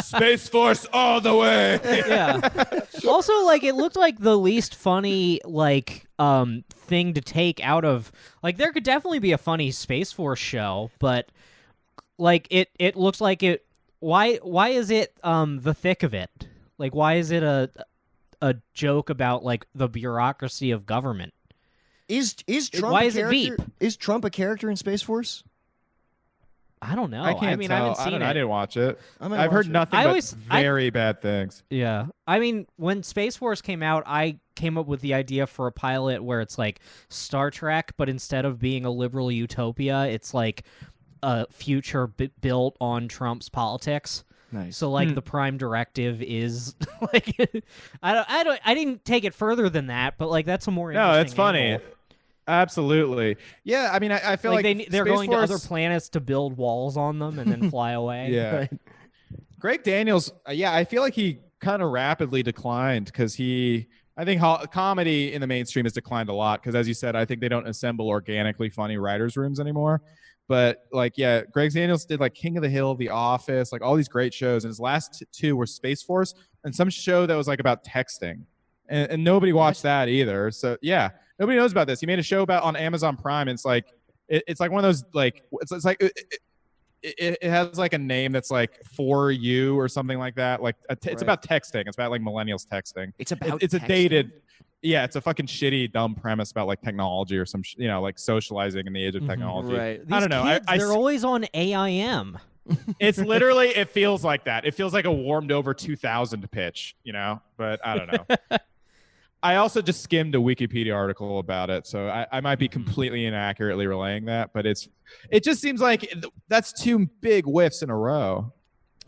Space Force all the way. Yeah. Also, like, it looked like the least funny, like, thing to take out of, like, there could definitely be a funny Space Force show, but, like, it looks like it. Why is it the thick of it? Like, why is it a joke about, like, the bureaucracy of government? Is Trump why a is it character? Veep? Is Trump a character in Space Force? I don't know. I can't mean, tell. I haven't seen it. I didn't watch it. I'm gonna I've watch heard it. nothing I but always- very bad things. Yeah. I mean, when Space Force came out, I came up with the idea for a pilot where it's like Star Trek, but instead of being a liberal utopia, it's like a future built on Trump's politics. Nice. So like the prime directive is like I didn't take it further than that, but like that's a more No, interesting it's funny. angle. Absolutely. Yeah, I mean, I feel like they're Space going Force, to other planets to build walls on them and then fly away. Yeah. Greg Daniels, yeah, I feel like he kind of rapidly declined because I think comedy in the mainstream has declined a lot because, as you said, I think they don't assemble organically funny writers' rooms anymore. But, like, yeah, Greg Daniels did, like, King of the Hill, The Office, like, all these great shows. And his last two were Space Force and some show that was, like, about texting. And nobody watched that either. So, yeah, nobody knows about this. He made a show on Amazon Prime. And it's like, it's like one of those, like, it's like, it has, like, a name that's, like, For You or something like that. Like, it's about texting. It's about, like, millennials texting. It's about It's a texting? dated... Yeah, it's a fucking shitty, dumb premise about like technology or some, like socializing in the age of technology. Right. I don't know. Kids, they're always on AIM. It's literally, it feels like that. It feels like a warmed over 2000 pitch, but I don't know. I also just skimmed a Wikipedia article about it, so I might be completely inaccurately relaying that, but it just seems like that's two big whiffs in a row.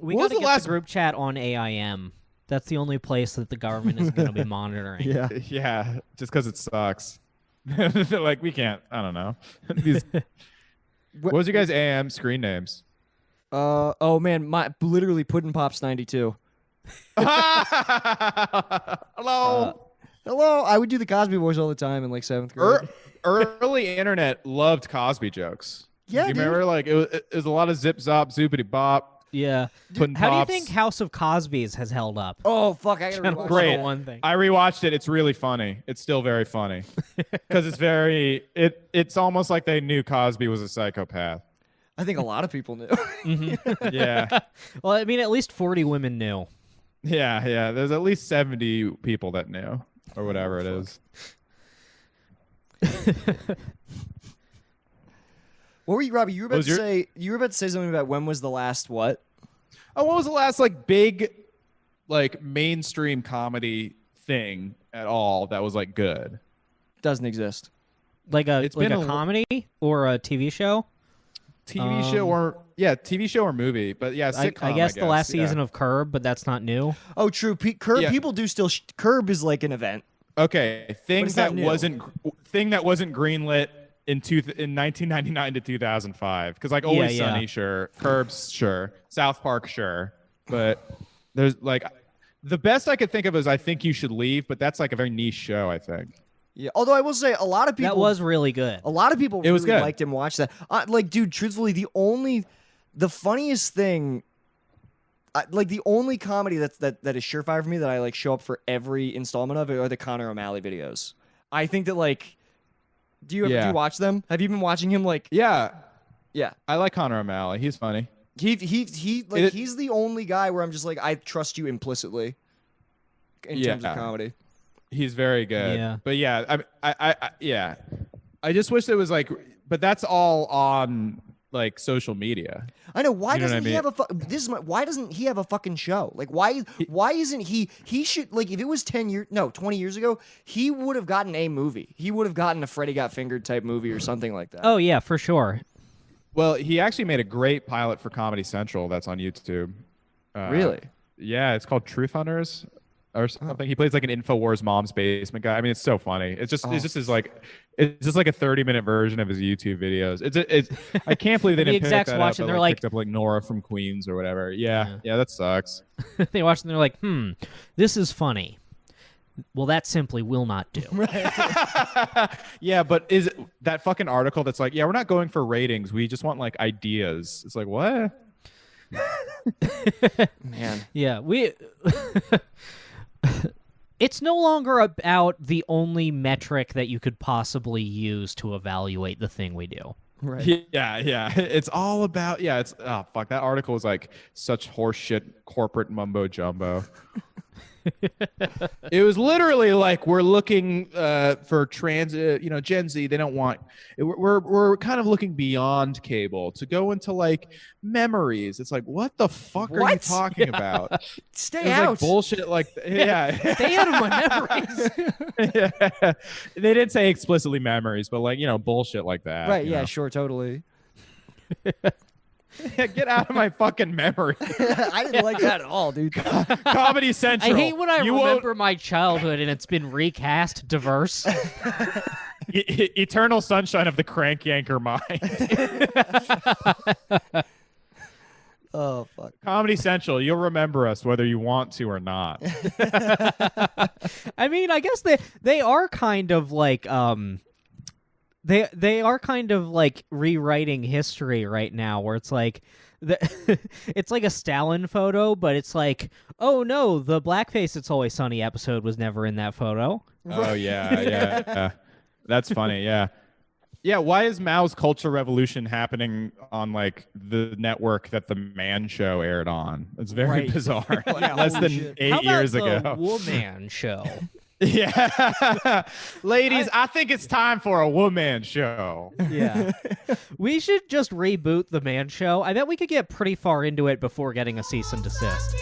We got to get the group chat on AIM. That's the only place that the government is going to be monitoring. Yeah. Yeah, just because it sucks. Like, we can't, I don't know. What was your guys' AM screen names? Oh man, literally Puddin' Pops 92. Hello. Hello. I would do the Cosby voice all the time in like 7th grade. Early internet loved Cosby jokes. Yeah, you dude. remember, like, it was a lot of zip zop, zoopity bop. Yeah. Puddin' How do you Pops. think House of Cosby's has held up? Oh fuck, I gotta rewatch Great. that. One thing. I rewatched it. It's really funny. It's still very funny because it's almost like they knew Cosby was a psychopath. I think a lot of people knew. Yeah, Well, I mean, at least 40 women knew. yeah. There's at least 70 people that knew, or whatever it is. What were you, Robbie? You were about Was to say. You were about to say something about when was the last what? Oh, what was the last like big, like mainstream comedy thing at all that was like good? Doesn't exist. Like a It's been a comedy or a TV show? TV show or movie, but yeah, sitcom. I guess the last yeah. season of Curb, but that's not new. Oh, true. Curb. Yeah. People do still. Curb is like an event. Okay, thing it's not that new. wasn't greenlit in 1999 to 2005 because like Always Yeah, yeah. Sunny, sure, Curbs, sure, South Park, sure, but there's like the best I could think of is I Think You Should Leave, but that's like a very niche show, I think. Yeah. Although I will say a lot of people. That was really good. A lot of people It was really good. liked and watched that. Like, dude, truthfully, the funniest thing, like the only comedy that is surefire for me that I like show up for every installment of it are the Conor O'Malley videos. I think that like, do you watch them? Have you been watching him? Like, Yeah, yeah, I like Conor O'Malley. He's funny. he's the only guy where I'm just like I trust you implicitly in terms of comedy. He's very good. Yeah. But yeah, yeah. I just wish there was like, but that's all on like social media. I know. Why You know what doesn't I he mean? have why doesn't he have a fucking show? Like, why isn't he should, like, if it was 20 years ago, he would have gotten a movie. He would have gotten a Freddy Got Fingered type movie or something like that. Oh, yeah, for sure. Well, he actually made a great pilot for Comedy Central that's on YouTube. Really? Yeah, it's called Truth Hunters. or something. He plays like an InfoWars mom's basement guy. I mean, it's so funny. It's just his like it's just like a 30-minute version of his YouTube videos. It's I can't believe they The didn't pick execs that watch up. and But, they're like like- picked up like Nora from Queens or whatever. Yeah, that sucks. They watch and they're like, this is funny. Well, that simply will not do. Yeah, but is it that fucking article that's like, yeah, we're not going for ratings. We just want like ideas. It's like, what? Man. Yeah, we. It's no longer about the only metric that you could possibly use to evaluate the thing we do. Right. Yeah. It's all about it's fuck. That article was like such horseshit corporate mumbo jumbo. It was literally like we're looking for transit, Gen Z. They don't want. We're kind of looking beyond cable to go into like memories. It's like, what the fuck are you What? talking about? Stay It was out. like bullshit. Like Stay out of my memories. yeah. They didn't say explicitly memories, but like bullshit like that. Right. you Yeah. know? Sure. Totally. Get out of my fucking memory. I didn't like that at all, dude. Comedy Central. I hate when I You won't- remember my childhood and it's been recast diverse. Eternal sunshine of the crank yanker mind. Oh fuck. Comedy Central, you'll remember us whether you want to or not. I mean, I guess they are kind of like they are kind of like rewriting history right now, where it's like it's like a Stalin photo, but it's like, oh no, the blackface It's Always Sunny episode was never in that photo. Oh yeah. That's funny. Yeah. Why is Mao's Culture Revolution happening on like the network that the Man Show aired on? It's very Right. bizarre. Yeah, Less holy than shit. 8 How about years the ago. Woman Show? Yeah. Ladies, I think it's time for a woman show. Yeah. We should just reboot the Man Show. I bet we could get pretty far into it before getting a cease and desist.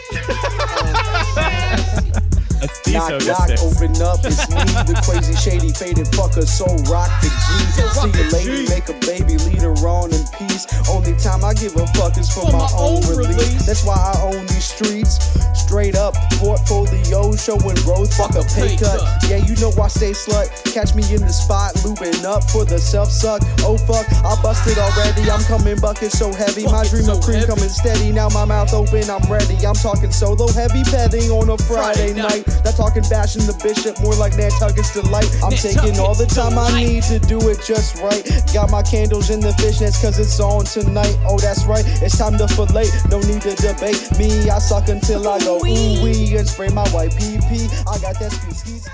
Let's Knock, so knock, open up, it's me, the crazy, shady, faded fucker, so rock the G. See a lady, make a baby, lead her on in peace. Only time I give a fuck is for my own release. That's why I own these streets. Straight up, portfolio showing growth, fuck a pay cut. Yeah, you know I stay slut. Catch me in the spot, looping up for the self-suck. Oh fuck, I busted already, I'm coming bucket so heavy. My dream of cream coming steady, now my mouth open, I'm ready. I'm talking solo, heavy petting on a Friday night. Not talking bashing the bishop, more like Nantucket's delight. I'm taking all the time I need to do it just right. Got my candles in the fishnets cause it's on tonight. Oh that's right, it's time to fillet, no need to debate me. I suck until I go ooh wee and spray my white pee. I got that ski ski.